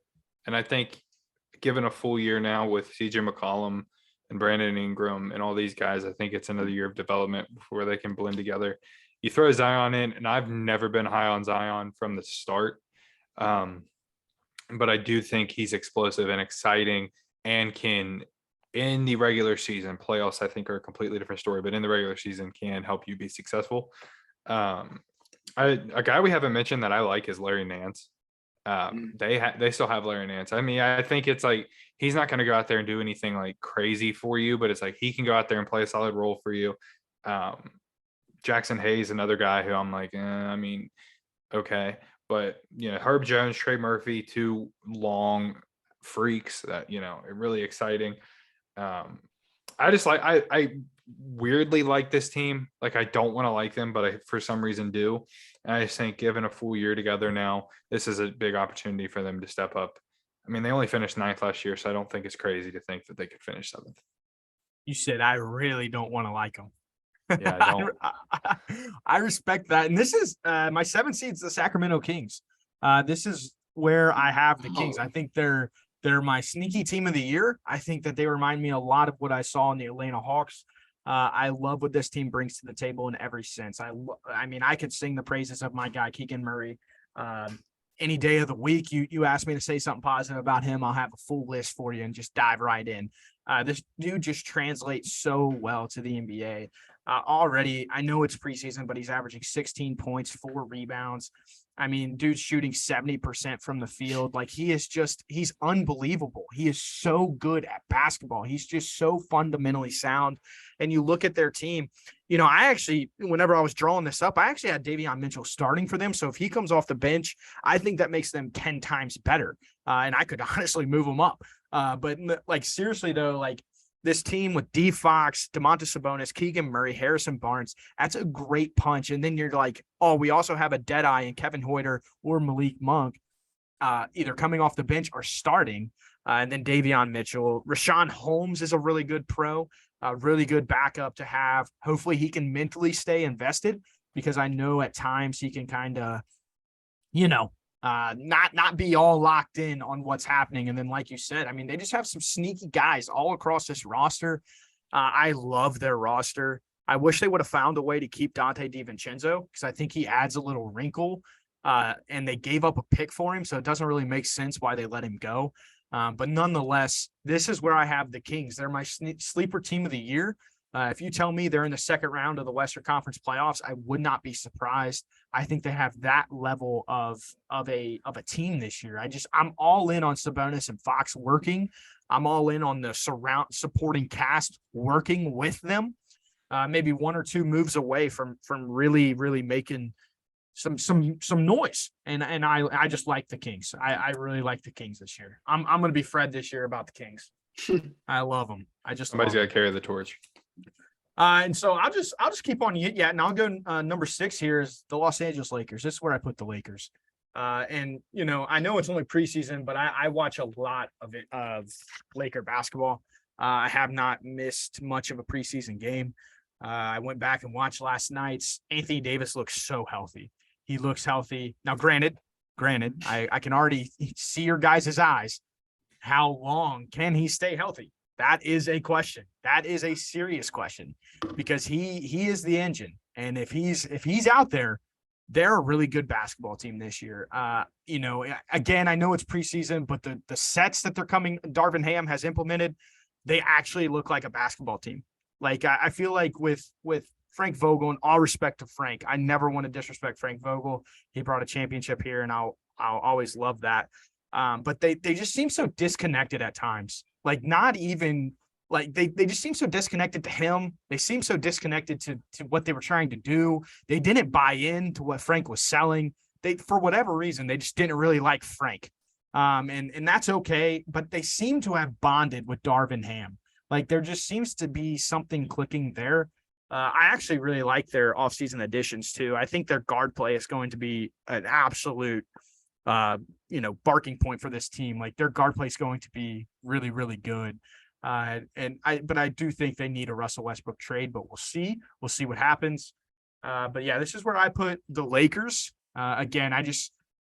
And I think given a full year now with CJ McCollum and Brandon Ingram and all these guys, I think it's another year of development before they can blend together. You throw Zion in, and I've never been high on Zion from the start. But I do think he's explosive and exciting and can, in the regular season, playoffs, I think, are a completely different story, but in the regular season can help you be successful. A guy we haven't mentioned that I like is Larry Nance. They still have Larry Nance. I mean, I think it's like he's not going to go out there and do anything like crazy for you, but it's like he can go out there and play a solid role for you. Jackson Hayes, another guy who I'm like, I mean, okay. But, Herb Jones, Trey Murphy, two long freaks that, are really exciting. I just I weirdly like this team. Like, I don't want to like them, but I, for some reason, do. And I just think given a full year together now, this is a big opportunity for them to step up. I mean, they only finished 9th last year, so I don't think it's crazy to think that they could finish 7th. You said I really don't want to like them. Yeah, I don't. I respect that. And this is my 7th seed's the Sacramento Kings. This is where I have the Kings. I think they're my sneaky team of the year. I think that they remind me a lot of what I saw in the Atlanta Hawks. I love what this team brings to the table in every sense. I mean, I could sing the praises of my guy, Keegan Murray. Any day of the week, you ask me to say something positive about him, I'll have a full list for you and just dive right in. This dude just translates so well to the NBA. Already, I know it's preseason, but he's averaging 16 points, 4 rebounds. I mean, dude's shooting 70% from the field. Like, he's unbelievable. He is so good at basketball. He's just so fundamentally sound. And you look at their team, I actually, whenever I was drawing this up, I actually had Davion Mitchell starting for them. So if he comes off the bench, I think that makes them 10 times better. And I could honestly move him up. But like, seriously though, like, this team with D Fox, DeMontis Sabonis, Keegan Murray, Harrison Barnes, that's a great punch. And then you're like, oh, we also have a Deadeye in Kevin Huerter or Malik Monk, either coming off the bench or starting. And then Davion Mitchell. Rashawn Holmes is a really good pro, a really good backup to have. Hopefully he can mentally stay invested, because I know at times he can kind of, not be all locked in on what's happening. And then, like you said, I mean, they just have some sneaky guys all across this roster. I love their roster. I wish they would have found a way to keep Dante DiVincenzo, because I think he adds a little wrinkle. And they gave up a pick for him, so it doesn't really make sense why they let him go. But nonetheless, this is where I have the Kings. They're my sleeper team of the year. If you tell me they're in the second round of the Western Conference playoffs, I would not be surprised. I think they have that level of a team this year. I'm all in on Sabonis and Fox working. I'm all in on the supporting cast working with them. Maybe 1 or 2 moves away from really, really making some noise. And I just like the Kings. I really like the Kings this year. I'm going to be Fred this year about the Kings. I love them. Somebody's got to carry the torch. And so I'll just keep on. Yeah. And I'll go number 6 here is the Los Angeles Lakers. This is where I put the Lakers. And I know it's only preseason, but I watch a lot of Laker basketball. I have not missed much of a preseason game. I went back and watched last night's. Anthony Davis looks so healthy. He looks healthy. Now, granted, I can already see your guys' eyes. How long can he stay healthy? That is a question. That is a serious question, because he is the engine. And if he's out there, they're a really good basketball team this year. Again, I know it's preseason, but the sets that they're coming, Darvin Ham has implemented, they actually look like a basketball team. Like, I feel like with Frank Vogel, and all respect to Frank, I never want to disrespect Frank Vogel. He brought a championship here, and I'll always love that. But they just seem so disconnected at times. Like, not even like they just seem so disconnected to him. They seem so disconnected to what they were trying to do. They didn't buy into what Frank was selling. For whatever reason, they just didn't really like Frank. And that's okay. But they seem to have bonded with Darvin Ham. Like, there just seems to be something clicking there. I actually really like their offseason additions too. I think their guard play is going to be an absolute barking point for this team. Like, their guard play is going to be really, really good. But I do think they need a Russell Westbrook trade, but we'll see what happens. But yeah, this is where I put the Lakers. Again,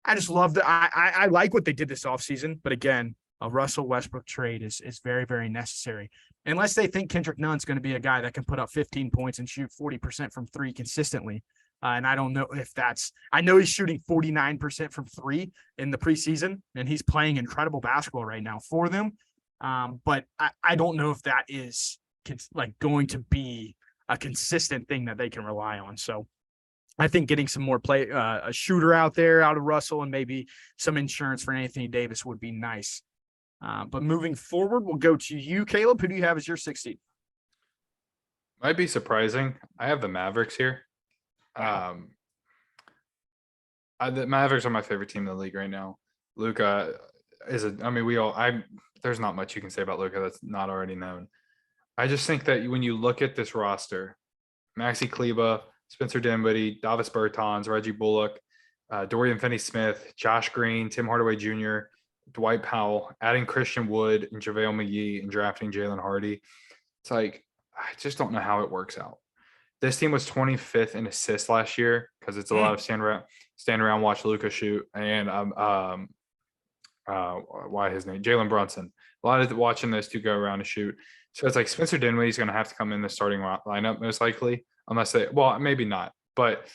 I just love that. I like what they did this offseason, but again, a Russell Westbrook trade is very, very necessary. Unless they think Kendrick Nunn's going to be a guy that can put up 15 points and shoot 40% from three consistently. And I don't know if I know he's shooting 49% from three in the preseason, and he's playing incredible basketball right now for them. But I don't know if that is going to be a consistent thing that they can rely on. So I think getting some more a shooter out of Russell, and maybe some insurance for Anthony Davis would be nice. But moving forward, we'll go to you, Caleb. Who do you have as your 16? Might be surprising. I have the Mavericks here. The Mavericks are my favorite team in the league right now. Luka there's not much you can say about Luka that's not already known. I just think that when you look at this roster, Maxi Kleber, Spencer Dinwiddie, Davis Bertans, Reggie Bullock, Dorian Finney-Smith, Josh Green, Tim Hardaway Jr., Dwight Powell, adding Christian Wood and JaVale McGee and drafting Jalen Hardy. It's like, I just don't know how it works out. This team was 25th in assists last year because it's a lot of stand around, watch Luka shoot, and Jalen Brunson. A lot of watching those two go around and shoot. So it's like Spencer Dinwiddie's going to have to come in the starting lineup most likely, unless maybe not. But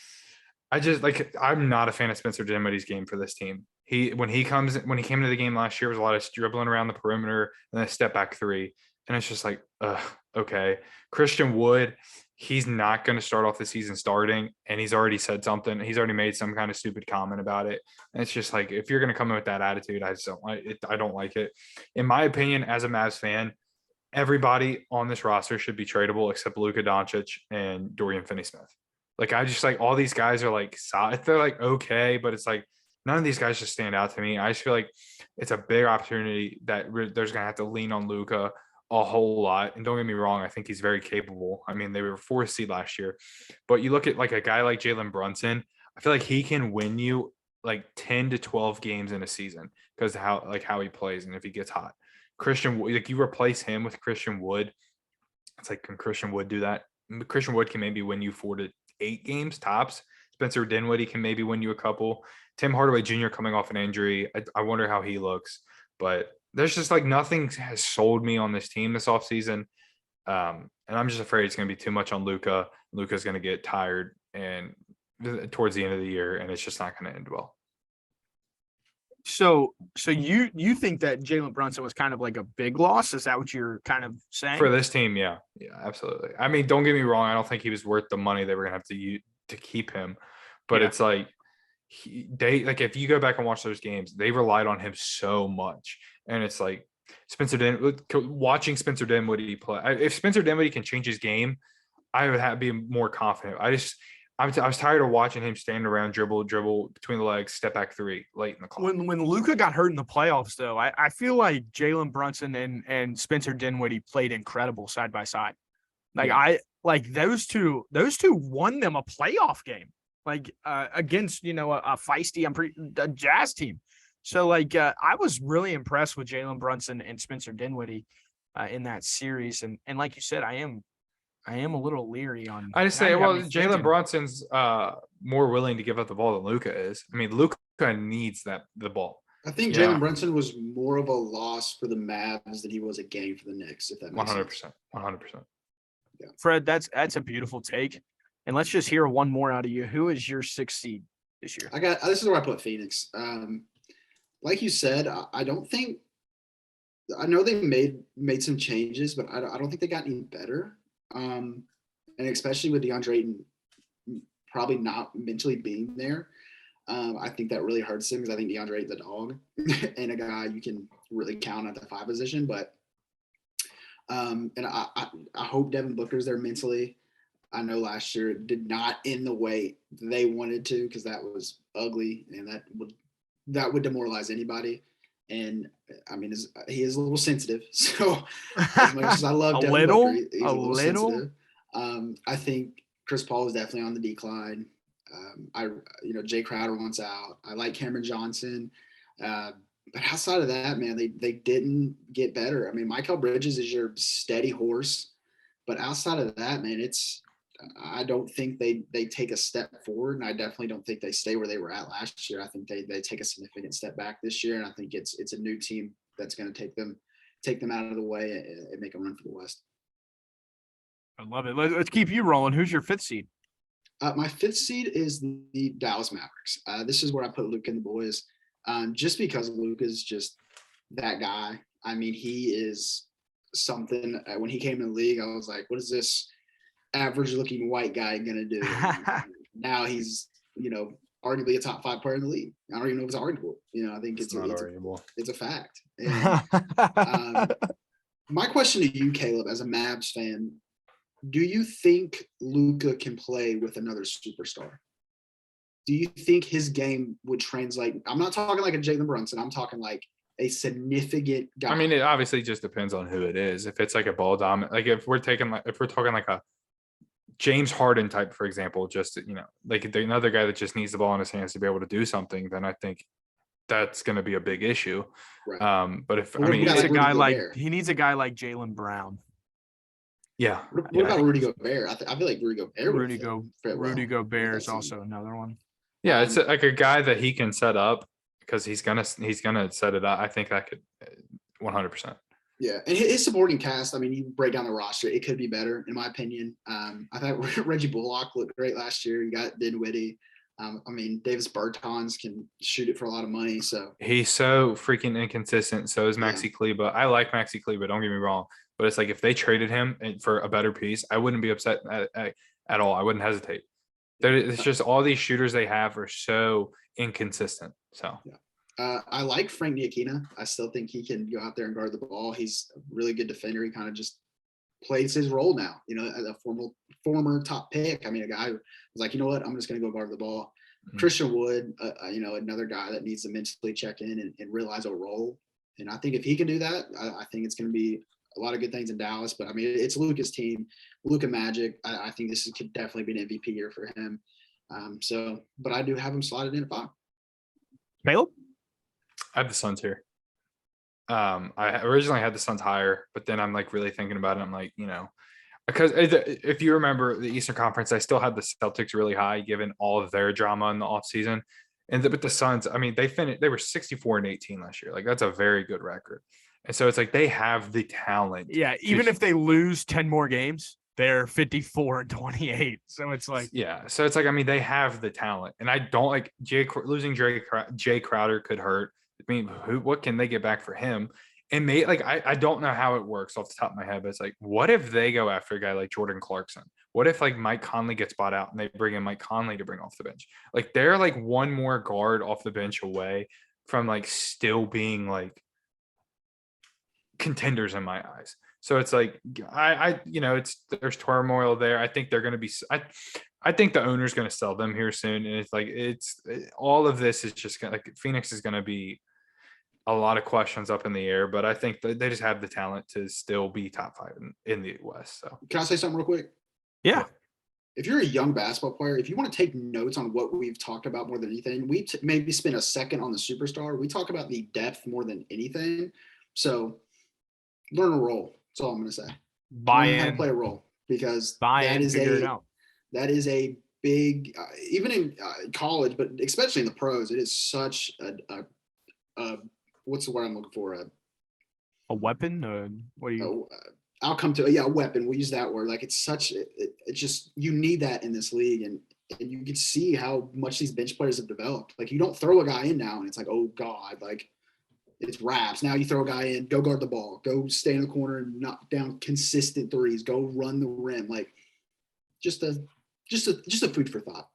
I'm not a fan of Spencer Dinwiddie's game for this team. When he came into the game last year, was a lot of dribbling around the perimeter and then a step back three. And it's just like, okay. Christian Wood, he's not going to start off the season starting, and he's already said something. He's already made some kind of stupid comment about it. And it's just like, if you're going to come in with that attitude, I just don't like it. I don't like it. In my opinion, as a Mavs fan, everybody on this roster should be tradable except Luka Doncic and Dorian Finney-Smith. Like, I just like all these guys are like solid. They're like okay, but it's like none of these guys just stand out to me. I just feel like it's a big opportunity that there's going to have to lean on Luka a whole lot. And don't get me wrong, I think he's very capable. I mean, they were 4th seed last year, but you look at like a guy like Jalen Brunson, I feel like he can win you like 10 to 12 games in a season because how he plays and if he gets hot. Christian, like you replace him with Christian Wood. It's like, can Christian Wood do that? Christian Wood can maybe win you 4 to 8 games tops. Spencer Dinwiddie can maybe win you a couple. Tim Hardaway Jr. coming off an injury. I wonder how he looks, but there's just like nothing has sold me on this team this offseason. And I'm just afraid it's going to be too much on Luka. Luka's going to get tired and towards the end of the year, and it's just not going to end well. So you think that Jalen Brunson was kind of like a big loss? Is that what you're kind of saying? For this team, yeah, absolutely. I mean, don't get me wrong. I don't think he was worth the money they were going to have to use to keep him, but it's like if you go back and watch those games, they relied on him so much, and it's like watching Spencer Dinwiddie play. If Spencer Dinwiddie can change his game, I would be more confident. I was tired of watching him stand around, dribble between the legs, step back three late in the clock. When Luka got hurt in the playoffs, though, I feel like Jalen Brunson and Spencer Dinwiddie played incredible side by side. Those two won them a playoff game, against a feisty a Jazz team. So I was really impressed with Jalen Brunson and Spencer Dinwiddie in that series, and like you said, I am a little leary on. I just say, Jalen Brunson's more willing to give up the ball than Luka is. I mean, Luka needs the ball. I think Jalen Brunson was more of a loss for the Mavs than he was a gain for the Knicks. If that makes 100%, 100%. Yeah, Fred, that's a beautiful take. And let's just hear one more out of you. Who is your 6th seed this year? This is where I put Phoenix. Like you said, I know they made some changes, but I don't think they got any better. And especially with DeAndre Ayton probably not mentally being there, I think that really hurts him because I think DeAndre Ayton's a dog and a guy you can really count at the 5 position. But and I hope Devin Booker's there mentally. I know last year it did not end the way they wanted to because that was ugly and that would demoralize anybody. And I mean, he is a little sensitive. So as much as I love Devin Booker, he's a little sensitive. I think Chris Paul is definitely on the decline. Jay Crowder wants out. I like Cameron Johnson. But outside of that, man, they didn't get better. I mean, Mikal Bridges is your steady horse. But outside of that, man, I don't think they take a step forward, and I definitely don't think they stay where they were at last year. I think they take a significant step back this year, and I think it's a new team that's going to take them out of the way and make a run for the West. I love it. Let's keep you rolling. Who's your 5th seed? My 5th seed is the Dallas Mavericks. This is where I put Luke and the boys, just because Luke is just that guy. I mean, he is something. When he came in the league, I was like, what is this average-looking white guy going to do? Now he's, arguably a top 5 player in the league. I don't even know if it's arguable. I think it's arguable. It's a fact. And, my question to you, Caleb, as a Mavs fan, do you think Luka can play with another superstar? Do you think his game would translate? I'm not talking like a Jalen Brunson. I'm talking like a significant guy. I mean, it obviously just depends on who it is. If it's like a ball dominant, like if we're talking like a James Harden type, for example, just like another guy that just needs the ball in his hands to be able to do something, then I think that's going to be a big issue. Right. But if he needs a guy like Jaylen Brown. Yeah. What about Rudy Gobert? I feel like Rudy Gobert is also another one. Yeah, it's like a guy that he can set up because he's gonna set it up. I think that could 100%. Yeah, and his supporting cast. I mean, you break down the roster, it could be better, in my opinion. I thought Reggie Bullock looked great last year. You got Dinwiddie. I mean, Davis Bertans can shoot it for a lot of money. So he's so freaking inconsistent. So is Maxi Kleber. I like Maxi Kleber. Don't get me wrong. But it's like if they traded him for a better piece, I wouldn't be upset at all. I wouldn't hesitate. It's just all these shooters they have are so inconsistent. So I like Frank Ntilikina. I still think he can go out there and guard the ball. He's a really good defender. He kind of just plays his role now. As a former top pick. I mean, a guy who was like, you know what, I'm just going to go guard the ball. Mm-hmm. Christian Wood, another guy that needs to mentally check in and realize a role. And I think if he can do that, I think it's going to be a lot of good things in Dallas, but I mean, it's Luka's team, Luka Magic. I think this could definitely be an MVP year for him. But I do have him slotted in at 5. Caleb? I have the Suns here. I originally had the Suns higher, but then I'm like really thinking about it. I'm like, because if you remember the Eastern Conference, I still had the Celtics really high given all of their drama in the offseason. And with the Suns, I mean, they were 64-18 last year. Like that's a very good record. And so it's like they have the talent. Yeah, even if they lose 10 more games, they're 54-28. So it's like so it's like, I mean, they have the talent. And I don't like losing Jay Crowder could hurt. I mean, what can they get back for him? And I don't know how it works off the top of my head, but it's like, what if they go after a guy like Jordan Clarkson? What if like Mike Conley gets bought out and they bring in Mike Conley to bring off the bench? Like they're like one more guard off the bench away from like still being like contenders in my eyes. So it's like there's turmoil there. I think they're going to be I think the owner's going to sell them here soon, and it's like all of this is just going to like Phoenix is going to be a lot of questions up in the air, but I think that they just have the talent to still be top 5 in the West. So can I say something real quick? Yeah. If you're a young basketball player, if you want to take notes on what we've talked about more than anything, we maybe spend a second on the superstar. We talk about the depth more than anything. So learn a role. That's all I'm going to say. Learn how to play a role, because that is a big, even in college, but especially in the pros, it is such a what's the word I'm looking for? A weapon? What do you? I'll come to a weapon. We'll use that word. Like it's just you need that in this league, and you can see how much these bench players have developed. Like you don't throw a guy in now, and it's like, oh God, like it's wraps. Now you throw a guy in, go guard the ball, go stay in the corner and knock down consistent threes, go run the rim. Like just a food for thought.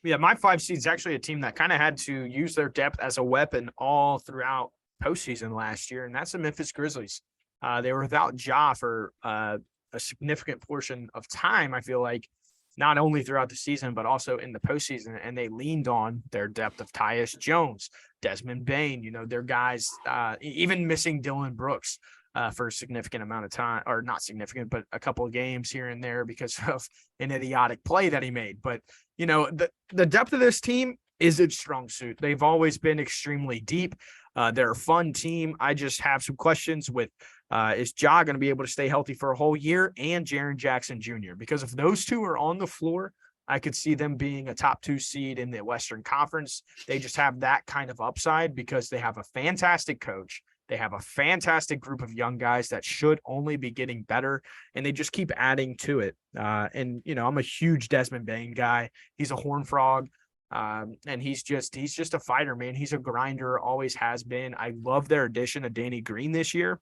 Yeah, my 5 seed is actually a team that kind of had to use their depth as a weapon all throughout postseason last year, and that's the Memphis Grizzlies. They were without Ja for a significant portion of time, I feel like, not only throughout the season, but also in the postseason. And they leaned on their depth of Tyus Jones, Desmond Bane, their guys, even missing Dylan Brooks for a significant amount of time, or not significant, but a couple of games here and there because of an idiotic play that he made. But, the depth of this team is its strong suit. They've always been extremely deep. They're a fun team. I just have some questions with is Ja going to be able to stay healthy for a whole year, and Jaren Jackson Jr.? Because if those two are on the floor, I could see them being a top 2 seed in the Western Conference. They just have that kind of upside because they have a fantastic coach. They have a fantastic group of young guys that should only be getting better, and they just keep adding to it. And, I'm a huge Desmond Bane guy. He's a Horned Frog. And he's just a fighter, man. He's a grinder, always has been. I love their addition of Danny Green this year.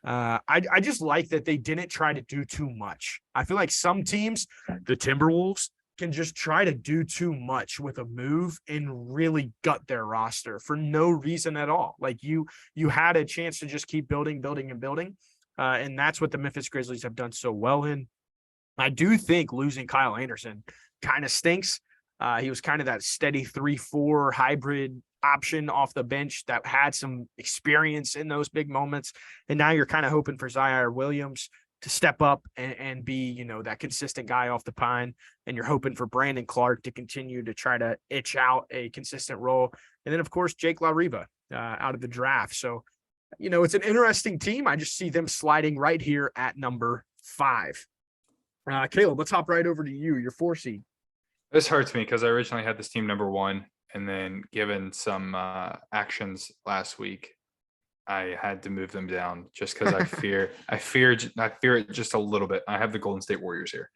I just like that they didn't try to do too much. I feel like some teams, the Timberwolves, can just try to do too much with a move and really gut their roster for no reason at all. Like you had a chance to just keep building. And that's what the Memphis Grizzlies have done so well in. I do think losing Kyle Anderson kind of stinks. He was kind of that steady 3-4 hybrid option off the bench that had some experience in those big moments. And now you're kind of hoping for Zaire Williams to step up and be, that consistent guy off the pine. And you're hoping for Brandon Clark to continue to try to itch out a consistent role. And then, of course, Jake LaRiva out of the draft. So, it's an interesting team. I just see them sliding right here at number 5. Caleb, let's hop right over to you, your 4 seed. This hurts me because I originally had this team number 1, and then given some actions last week, I had to move them down just because I fear it just a little bit. I have the Golden State Warriors here.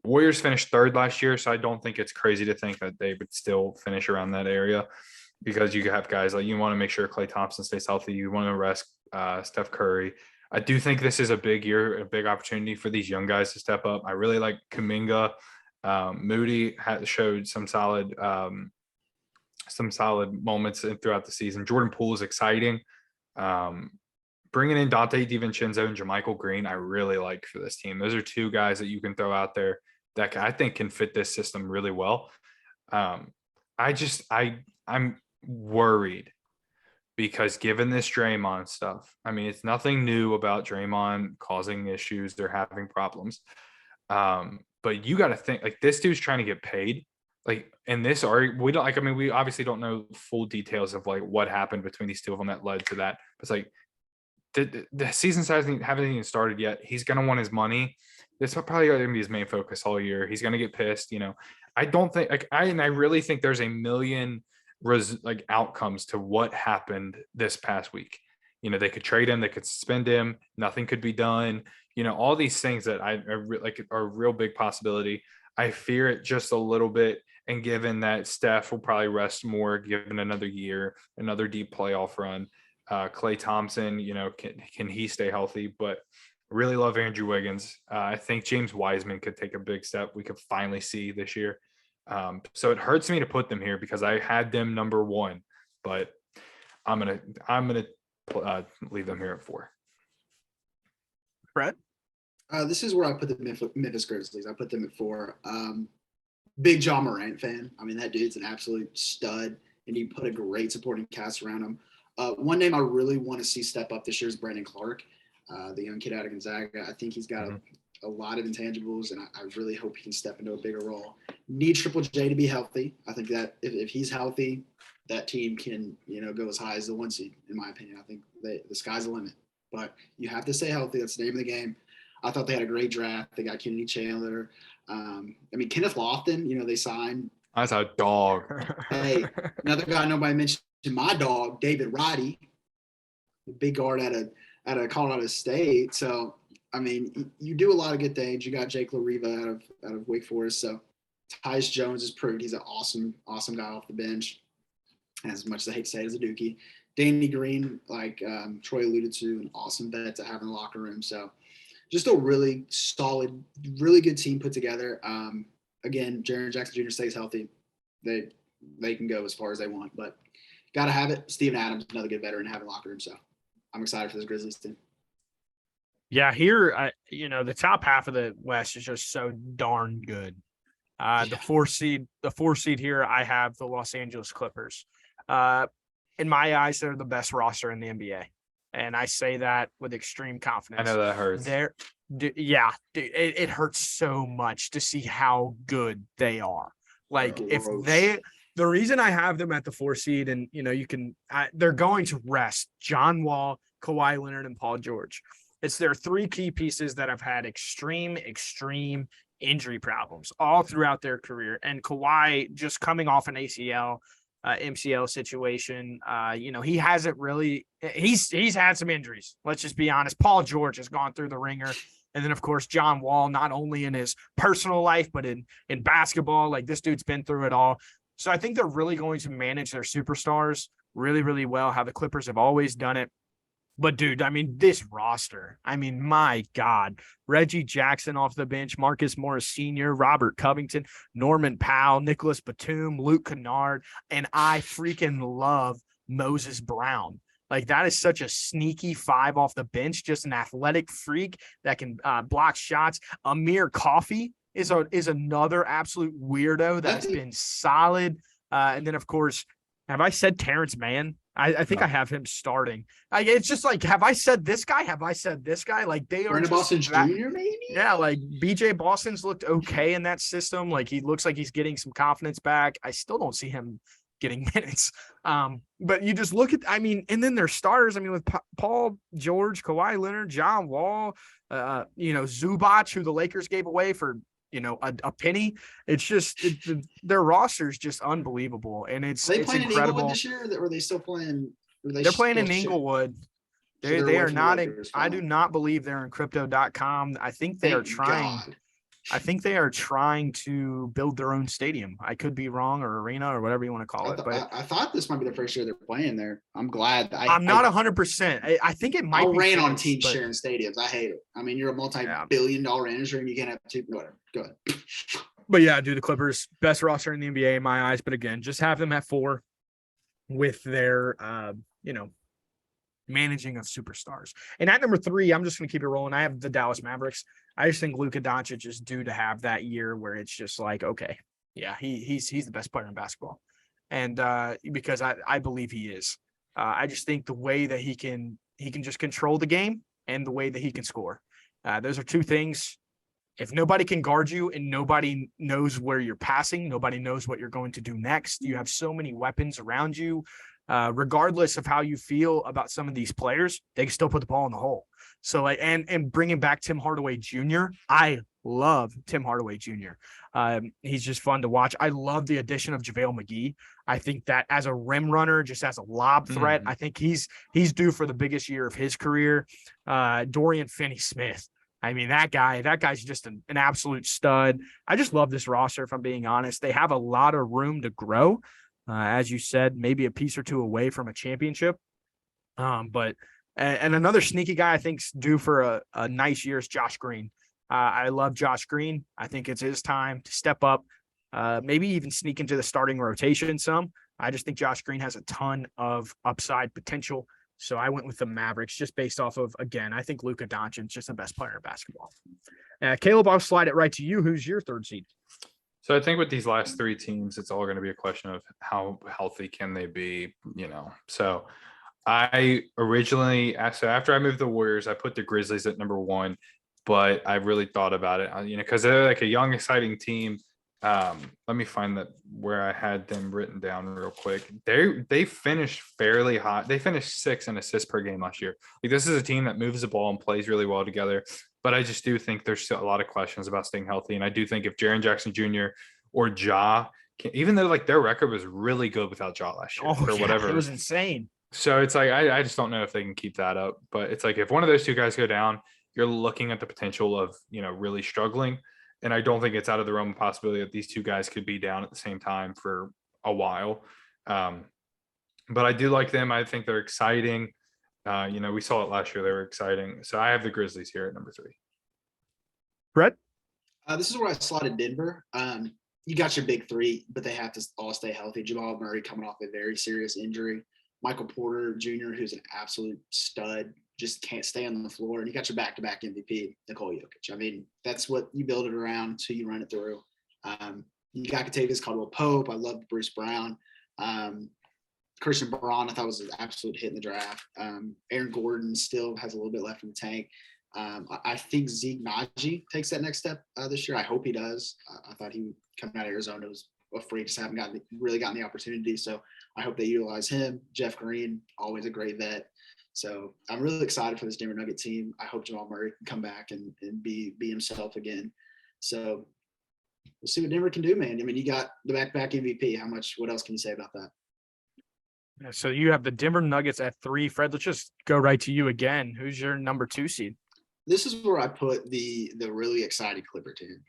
Warriors finished 3rd last year, so I don't think it's crazy to think that they would still finish around that area, because you have guys like, you want to make sure Klay Thompson stays healthy. You want to rest Steph Curry. I do think this is a big year, a big opportunity for these young guys to step up. I really like Kuminga. Moody showed some solid moments throughout the season. Jordan Poole is exciting. Bringing in Dante DiVincenzo and JaMychal Green, I really like for this team. Those are 2 guys that you can throw out there that I think can fit this system really well. I'm worried because given this Draymond stuff, I mean, it's nothing new about Draymond causing issues. They're having problems. But you got to think, like, this dude's trying to get paid. Like, in this we obviously don't know full details of like what happened between these 2 of them that led to that. It's like the season haven't even started yet. He's going to want his money. This is probably going to be his main focus all year. He's going to get pissed. I don't think I really think there's a million outcomes to what happened this past week. They could trade him, they could suspend him, nothing could be done. All these things that I like are a real big possibility. I fear it just a little bit. And given that Steph will probably rest more, given another year, another deep playoff run, Klay Thompson, can he stay healthy? But really love Andrew Wiggins. I think James Wiseman could take a big step. We could finally see this year. So it hurts me to put them here because I had them number 1, but I'm gonna leave them here at 4. Brett? This is where I put the Memphis Grizzlies. I put them at 4. Big John Morant fan. I mean, that dude's an absolute stud, and he put a great supporting cast around him. One name I really want to see step up this year is Brandon Clark, the young kid out of Gonzaga. I think he's got a lot of intangibles, and I really hope he can step into a bigger role. Need Triple J to be healthy. I think that if he's healthy, that team can, go as high as the 1 seed, in my opinion. I think the sky's the limit. But you have to stay healthy. That's the name of the game. I thought they had a great draft. They got Kennedy Chandler. Kenneth Lofton, they signed. That's a dog. Hey, another guy nobody mentioned, my dog, David Roddy, the big guard out of Colorado State. So, you do a lot of good things. You got Jake LaRiva out of Wake Forest. So, Tyus Jones has proved he's an awesome guy off the bench. As much as I hate to say it, as a Dookie. Danny Green, like Troy alluded to, an awesome vet to have in the locker room. So, just a really solid, really good team put together. Again, Jaren Jackson Jr. stays healthy. They can go as far as they want, but got to have it. Steven Adams, another good veteran to have in the locker room. So I'm excited for this Grizzlies team. Yeah, here, the top half of the West is just so darn good. The 4 seed here, I have the Los Angeles Clippers. In my eyes, they're the best roster in the NBA. And I say that with extreme confidence. I know that hurts. It hurts so much to see how good they are. Like, The reason I have them at the 4 seed, and they're going to rest John Wall, Kawhi Leonard, and Paul George. It's their 3 key pieces that have had extreme injury problems all throughout their career. And Kawhi, just coming off an ACL, MCL situation, he hasn't really. He's had some injuries. Let's just be honest. Paul George has gone through the ringer. And then, of course, John Wall, not only in his personal life, but in basketball, like this dude's been through it all. So I think they're really going to manage their superstars really, really well, how the Clippers have always done it. But, dude, I mean, this roster, my God, Reggie Jackson off the bench, Marcus Morris Sr., Robert Covington, Norman Powell, Nicholas Batum, Luke Kennard, and I freaking love Moses Brown. Like, that is such a sneaky 5 off the bench, just an athletic freak that can block shots. Amir Coffey is another absolute weirdo that has been solid. And then, of course, have I said Terrence Mann? I think I have him starting. It's just like, have I said this guy? Have I said this guy? Like, they are Brandon Boston Jr. maybe? Yeah, like BJ Boston's looked okay in that system. Like, he looks like he's getting some confidence back. I still don't see him getting minutes. But you just look at, and then their starters, with Paul George, Kawhi Leonard, John Wall, Zubac, who the Lakers gave away for, a penny. It's just their roster is just unbelievable, and it's playing incredible. In Inglewood this year, or are they still playing? They're playing in Inglewood. They are not. I do not believe they're in crypto.com. I think they are trying. God. I think they are trying to build their own stadium. I could be wrong, or arena, or whatever you want to call it. But I thought this might be the first year they're playing there. I'm glad. I'm not 100%. I think it might. I ran on teams sharing stadiums. I hate it. You're a multi-billion-dollar industry, and you can't have 2. Whatever. Go ahead. But yeah, dude, the Clippers, best roster in the NBA in my eyes. But again, just have them at 4 with their, managing of superstars. And at number 3, I'm just going to keep it rolling. I have the Dallas Mavericks. I just think Luka Doncic is due to have that year where it's just like, okay, yeah, he's the best player in basketball. And because I believe he is. I just think the way that he can just control the game and the way that he can score. Those are 2 things. If nobody can guard you and nobody knows where you're passing, nobody knows what you're going to do next. You have so many weapons around you. Regardless of how you feel about some of these players, they can still put the ball in the hole. So, and bringing back Tim Hardaway Jr., I love Tim Hardaway Jr. He's just fun to watch. I love the addition of JaVale McGee. I think that as a rim runner, just as a lob threat, I think he's due for the biggest year of his career. Dorian Finney-Smith. That guy's just an absolute stud. I just love this roster, if I'm being honest. They have a lot of room to grow. As you said, maybe a piece or 2 away from a championship. But another sneaky guy I think's due for a nice year is Josh Green. I love Josh Green. I think it's his time to step up, maybe even sneak into the starting rotation some. I just think Josh Green has a ton of upside potential. So I went with the Mavericks just based off of, again, I think Luka Doncic is just the best player in basketball. Caleb, I'll slide it right to you. Who's your 3rd seed? So I think with these last 3 teams, it's all going to be a question of how healthy can they be, So I originally, after I moved the Warriors, I put the Grizzlies at number 1, but I really thought about it, because they're like a young, exciting team. Let me find that where I had them written down real quick. They finished fairly hot. They finished 6th in assists per game last year. Like, this is a team that moves the ball and plays really well together. But I just do think there's still a lot of questions about staying healthy. And I do think if Jaren Jackson Jr. or Ja, even though like their record was really good without Ja last year or whatever. It was insane. So it's like, I just don't know if they can keep that up. But it's like, if one of those 2 guys go down, you're looking at the potential of, really struggling. And I don't think it's out of the realm of possibility that these 2 guys could be down at the same time for a while. But I do like them. I think they're exciting. We saw it last year. They were exciting. So I have the Grizzlies here at number 3. Brett? This is where I slotted Denver. You got your big 3, but they have to all stay healthy. Jamal Murray coming off a very serious injury. Michael Porter Jr., who's an absolute stud, just can't stay on the floor. And you got your back-to-back MVP, Nikola Jokic. That's what you build it around till you run it through. You got Kentavious Caldwell-Pope. I love Bruce Brown. Christian Braun, I thought was an absolute hit in the draft. Aaron Gordon still has a little bit left in the tank. I think Zeke Naji takes that next step this year. I hope he does. I thought he coming out of Arizona was a freak, just haven't really gotten the opportunity. So I hope they utilize him. Jeff Green, always a great vet. So I'm really excited for this Denver Nugget team. I hope Jamal Murray can come back and be himself again. So we'll see what Denver can do, man. I mean, you got the back-to-back MVP. What else can you say about that? So you have the Denver Nuggets at 3. Fred, let's just go right to you again. Who's your number 2 seed? This is where I put the really excited Clipper team.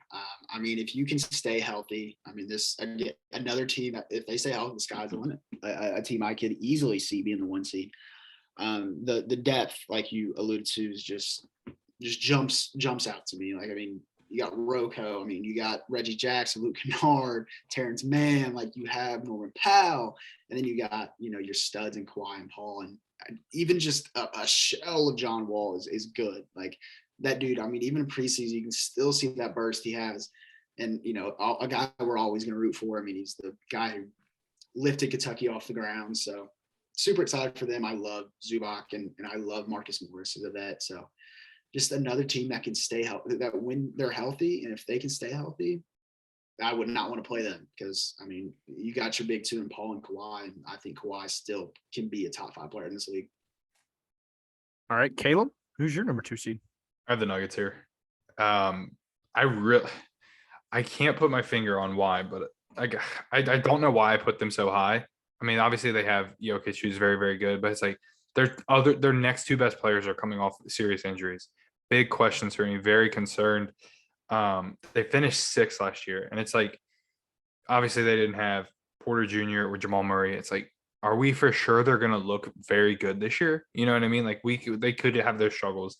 I mean, if you can stay healthy, I mean, this again, another team, if they stay healthy, the sky's the limit. A team I could easily see being the 1 seed. The depth, like you alluded to, is just jumps out to me. Like, I mean, you got Rocco. I mean, you got Reggie Jackson, Luke Kennard, Terrence Mann. Like, you have Norman Powell, and then you got your studs in Kawhi and Paul, and even just a shell of John Wall is good. Like, that dude. I mean, even in preseason, you can still see that burst he has, and a guy we're always going to root for. I mean, he's the guy who lifted Kentucky off the ground. So super excited for them. I love Zubac and I love Marcus Morris as a vet. So just another team that can stay healthy, that when they're healthy, and if they can stay healthy, I would not want to play them because, I mean, you got your big 2 in Paul and Kawhi, and I think Kawhi still can be a top 5 player in this league. All right, Caleb, who's your number 2 seed? I have the Nuggets here. I can't put my finger on why, but I don't know why I put them so high. I mean, obviously they have Jokic, who's very, very good, but it's like their next 2 best players are coming off serious injuries. Big questions for me, very concerned. They finished 6th last year, and it's like, obviously they didn't have Porter Jr. or Jamal Murray. It's like, are we for sure they're going to look very good this year? You know what I mean? Like, they could have their struggles,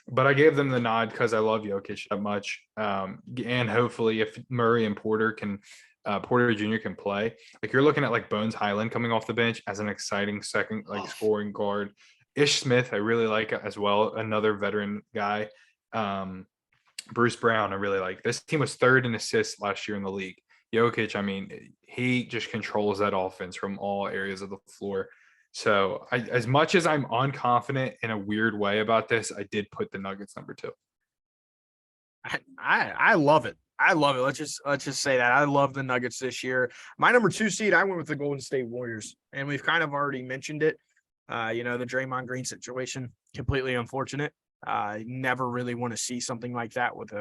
but I gave them the nod because I love Jokic that much. And hopefully if Murray and Porter Jr. can play, like, you're looking at like Bones Highland coming off the bench as an exciting second, like, scoring guard. Ish Smith, I really like as well. Another veteran guy. Bruce Brown, I really like. This team was 3rd in assists last year in the league. Jokic, I mean, he just controls that offense from all areas of the floor. So as much as I'm unconfident in a weird way about this, I did put the Nuggets number 2. I love it. I love it. Let's just say that I love the Nuggets this year. My number 2 seed, I went with the Golden State Warriors, and we've kind of already mentioned it. The Draymond Green situation, completely unfortunate. Never really want to see something like that with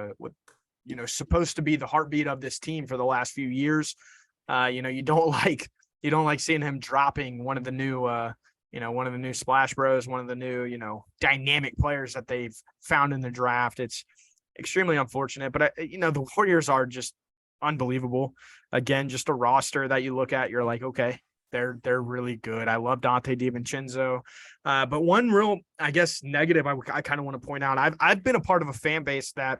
supposed to be the heartbeat of this team for the last few years. You don't like seeing him dropping one of the new Splash Bros, one of the new, dynamic players that they've found in the draft. It's extremely unfortunate, but the Warriors are just unbelievable. Again, just a roster that you look at, you're like, okay, they're really good. I love Dante DiVincenzo. But one real, I guess, negative I kind of want to point out, I've been a part of a fan base that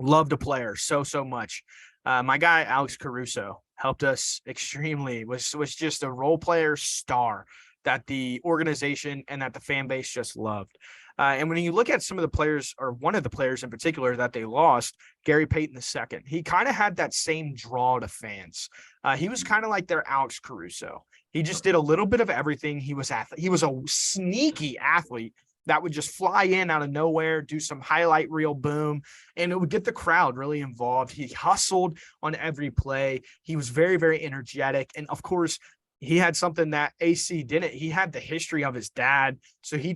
loved a player so much. My guy, Alex Caruso, helped us extremely, was just a role player star that the organization and that the fan base just loved. And when you look at some of the players, or one of the players in particular that they lost, Gary Payton II, he kind of had that same draw to fans. He was kind of like their Alex Caruso. He just did a little bit of everything. He was a sneaky athlete that would just fly in out of nowhere, do some highlight reel boom, and it would get the crowd really involved. He hustled on every play. He was very, very energetic. And of course, he had something that AC didn't. He had the history of his dad. So he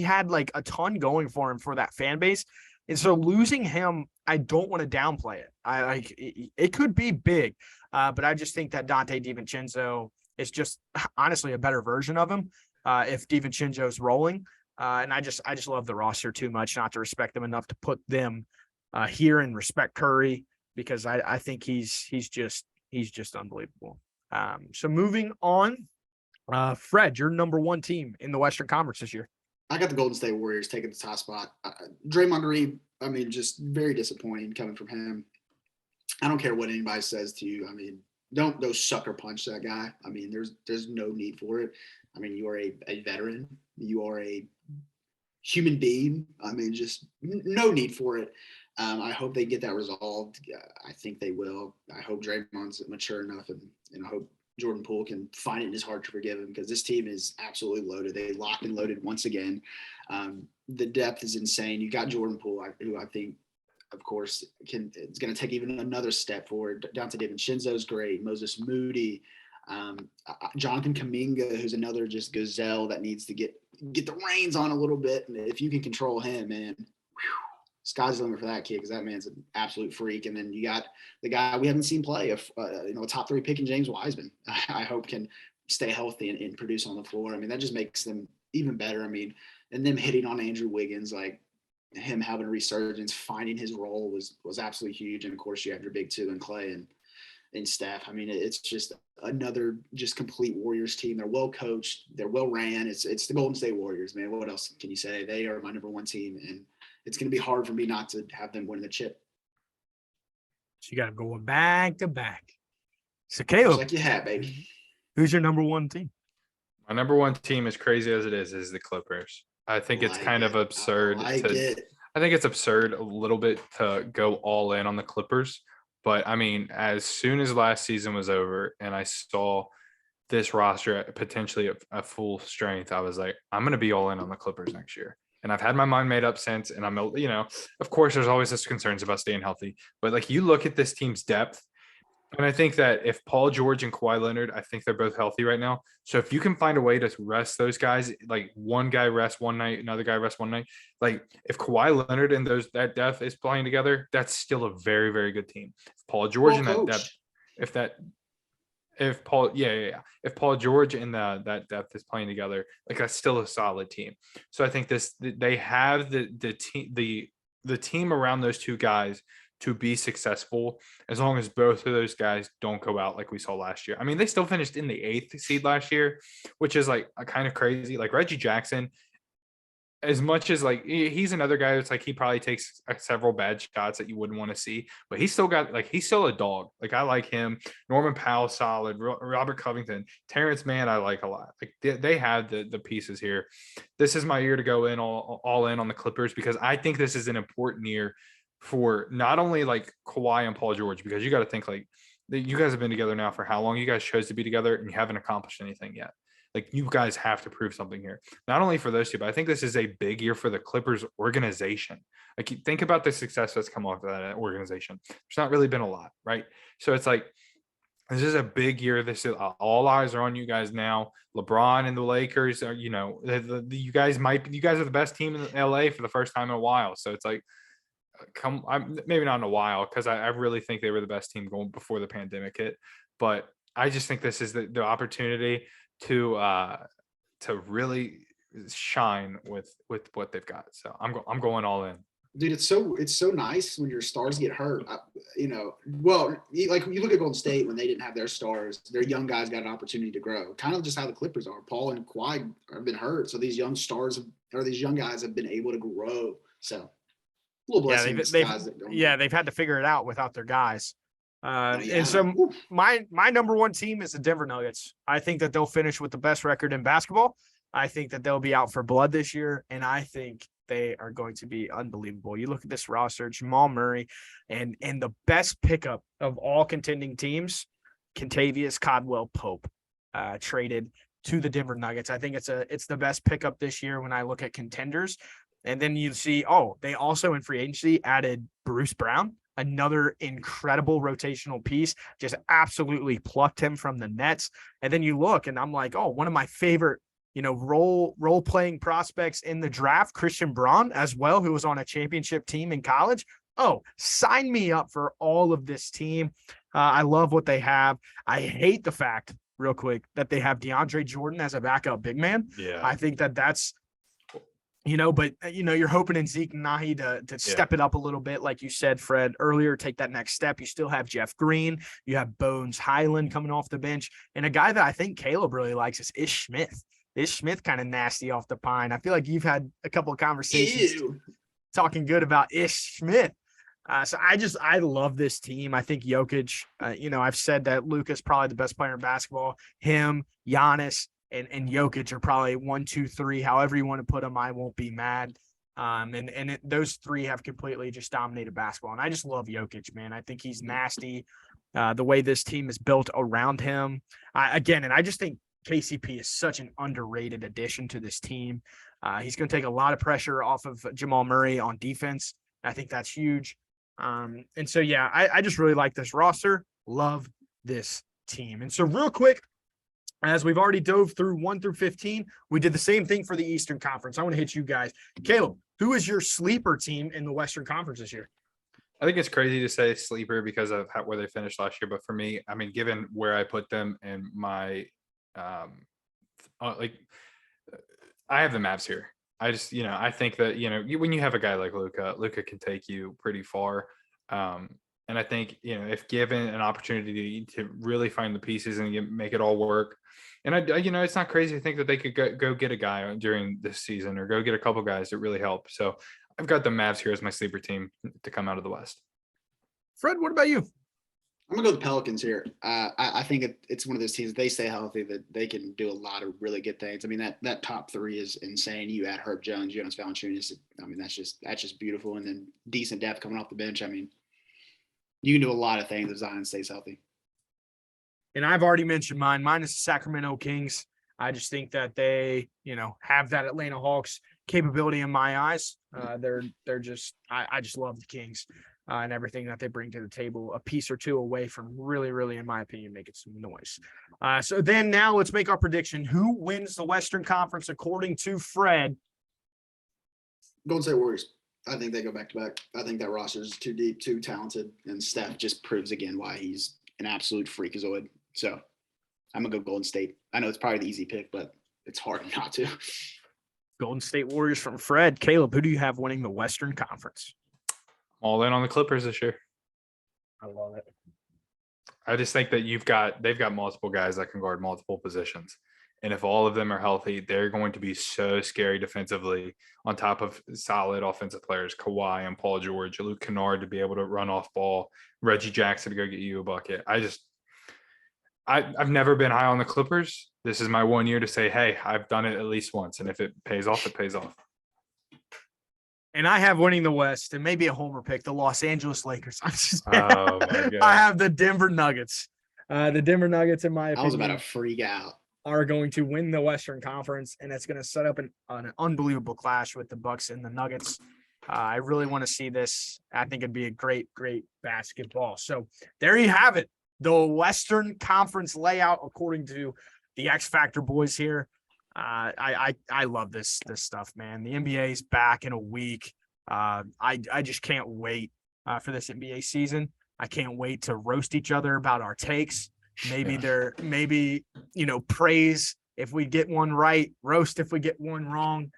had like a ton going for him for that fan base. And so losing him, I don't want to downplay it. It could be big, but I just think that Dante DiVincenzo is just honestly a better version of him. If DiVincenzo's rolling, and I just love the roster too much not to respect them enough to put them here and respect Curry, because I think he's just unbelievable. So moving on, Fred, your number 1 team in the Western Conference this year. I got the Golden State Warriors taking the top spot. Draymond Green, I mean, just very disappointing coming from him. I don't care what anybody says to you. I mean, don't go sucker punch that guy. I mean, there's no need for it. I mean, you are a veteran. You are a human being. I mean, just no need for it. I hope they get that resolved. I think they will. I hope Draymond's mature enough, and I hope Jordan Poole can find it in his heart to forgive him, because this team is absolutely loaded. They locked and loaded once again. The depth is insane. You got Jordan Poole, who I think of course, it's going to take even another step forward. Dante DiVincenzo's great. Moses Moody, Jonathan Kuminga, who's another just gazelle that needs to get the reins on a little bit. And if you can control him, man, sky's the limit for that kid, because that man's an absolute freak. And then you got the guy we haven't seen play, a top 3 pick in James Wiseman. I hope can stay healthy and produce on the floor. I mean, that just makes them even better. I mean, and them hitting on Andrew Wiggins, like him having a resurgence, finding his role was absolutely huge. And of course, you have your big 2 in Clay and Steph. I mean, it's just another just complete Warriors team. They're well coached. They're well ran. It's the Golden State Warriors, man. What else can you say? They are my number 1 team, and it's going to be hard for me not to have them win the chip. So you got to go back to back. So Caleb, just like you have, baby. Who's your number 1 team? My number 1 team, as crazy as it is the Clippers. I think it's kind of absurd. I think it's absurd a little bit to go all in on the Clippers. But, I mean, as soon as last season was over and I saw this roster at potentially at full strength, I was like, I'm going to be all in on the Clippers next year. And I've had my mind made up since. And I'm, of course, there's always this concerns about staying healthy. But, like, you look at this team's depth, and I think that if Paul George and Kawhi Leonard, I think they're both healthy right now. So if you can find a way to rest those guys, like one guy rests one night, another guy rests one night, like if Kawhi Leonard and that depth is playing together, that's still a very, very good team. If Paul George and that depth, if Paul George and that depth is playing together, like that's still a solid team. So I think they have the team around those 2 guys to be successful, as long as both of those guys don't go out like we saw last year. I mean, they still finished in the 8th seed last year, which is like a kind of crazy. Like Reggie Jackson, as much as like he's another guy that's like he probably takes several bad shots that you wouldn't want to see, but he's still a dog. Like I like him. Norman Powell, solid. Robert Covington, Terrence Mann, I like a lot. Like they have the pieces here. This is my year to go in all in on the Clippers, because I think this is an important year for not only like Kawhi and Paul George, because you got to think like you guys have been together now for how long? You guys chose to be together and you haven't accomplished anything yet. Like you guys have to prove something here, not only for those 2, but I think this is a big year for the Clippers organization. Like you think about the success that's come off of that organization. There's not really been a lot, right? So it's like, this is a big year. This is all eyes are on you guys now. LeBron and the Lakers are, you guys are the best team in LA for the first time in a while. So it's like, maybe not in a while, because I really think they were the best team going before the pandemic hit, but I just think this is the opportunity to really shine with what they've got. So I'm going all in. Dude, it's so nice when your stars get hurt. Like you look at Golden State when they didn't have their stars, their young guys got an opportunity to grow. Kind of just how the Clippers are. Paul and Kawhi have been hurt, so these young stars these young guys have been able to grow. So. They've had to figure it out without their guys. And so my number 1 team is the Denver Nuggets. I think that they'll finish with the best record in basketball. I think that they'll be out for blood this year, and I think they are going to be unbelievable. You look at this roster, Jamal Murray, and the best pickup of all contending teams, Kentavious Caldwell-Pope, traded to the Denver Nuggets. I think it's the best pickup this year when I look at contenders. And then you see, they also in free agency added Bruce Brown, another incredible rotational piece, just absolutely plucked him from the Nets. And then you look and I'm like, one of my favorite, role playing prospects in the draft, Christian Braun as well, who was on a championship team in college. Sign me up for all of this team. I love what they have. I hate the fact, real quick, that they have DeAndre Jordan as a backup big man. Yeah. I think that's, but you're hoping in Zeke and Nahi to step it up a little bit. Like you said, Fred, earlier, take that next step. You still have Jeff Green. You have Bones Highland coming off the bench. And a guy that I think Caleb really likes is Ish Smith. Ish Smith kind of nasty off the pine. I feel like you've had a couple of conversations talking good about Ish Smith. So I love this team. I think Jokic, I've said that Luka's probably the best player in basketball. Him, Giannis, and Jokic are probably 1, 2, 3, however you want to put them. I won't be mad. Those 3 have completely just dominated basketball. And I just love Jokic, man. I think he's nasty. The way this team is built around him. I just think KCP is such an underrated addition to this team. He's going to take a lot of pressure off of Jamal Murray on defense. I think that's huge. And so, yeah, I just really like this roster. Love this team. And so real quick, as we've already dove through 1 through 15, we did the same thing for the Eastern Conference. I want to hit you guys. Caleb, who is your sleeper team in the Western Conference this year? I think it's crazy to say sleeper because of where they finished last year. But for me, I mean, given where I put them and my, I have the Mavs here. I just, I think that, when you have a guy like Luka can take you pretty far. And I think, if given an opportunity to really find the pieces and make it all work. And it's not crazy to think that they could go get a guy during this season or go get a couple guys that really help. So I've got the Mavs here as my sleeper team to come out of the West. Fred, what about you? I'm gonna go with the Pelicans here. I think it's one of those teams, if they stay healthy, that they can do a lot of really good things. I mean, that top three is insane. You add Herb Jones, Jonas Valanciunas. I mean, that's just beautiful. And then decent depth coming off the bench. I mean, you can do a lot of things if Zion stays healthy. And I've already mentioned mine. Mine is the Sacramento Kings. I just think that they, have that Atlanta Hawks capability in my eyes. They're just, I just love the Kings and everything that they bring to the table, a piece or two away from really, really, in my opinion, making some noise. So then now let's make our prediction. Who wins the Western Conference according to Fred? Golden State Warriors. I think they go back to back. I think that roster is too deep, too talented, and Steph just proves again why he's an absolute freakazoid. So I'm gonna go Golden State. I know it's probably the easy pick, but it's hard not to. Golden State Warriors from Fred. Caleb, who do you have winning the Western Conference? All in on the Clippers this year. I love it. I just think that they've got multiple guys that can guard multiple positions. And if all of them are healthy, they're going to be so scary defensively on top of solid offensive players, Kawhi and Paul George, Luke Kennard to be able to run off ball, Reggie Jackson to go get you a bucket. I've never been high on the Clippers. This is my 1 year to say, hey, I've done it at least once. And if it pays off, it pays off. And I have winning the West, and maybe a homer pick, the Los Angeles Lakers. Oh, my God. I have the Denver Nuggets. The Denver Nuggets, in my opinion, I was about to freak out. Are going to win the Western Conference, and it's going to set up an unbelievable clash with the Bucks and the Nuggets. I really want to see this. I think it'd be a great, great basketball. So there you have it. The Western Conference layout, according to the X Factor boys here. I love this stuff, man. The NBA is back in a week. I just can't wait for this NBA season. I can't wait to roast each other about our takes. Maybe praise if we get one right, roast if we get one wrong.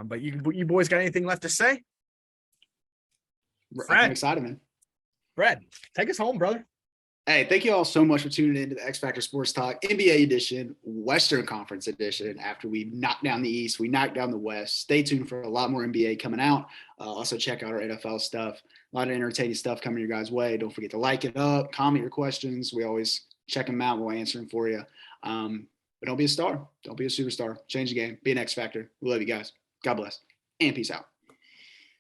But you boys got anything left to say? I'm excited, man. Brad, take us home, brother. Hey, thank you all so much for tuning in to the X Factor Sports Talk NBA edition, Western Conference edition. After we knocked down the East, we knocked down the West. Stay tuned for a lot more NBA coming out. Also check out our NFL stuff. A lot of entertaining stuff coming your guys' way. Don't forget to like it up, comment your questions. We always check them out. We'll answer them for you. But don't be a star. Don't be a superstar. Change the game. Be an X Factor. We love you guys. God bless. And peace out.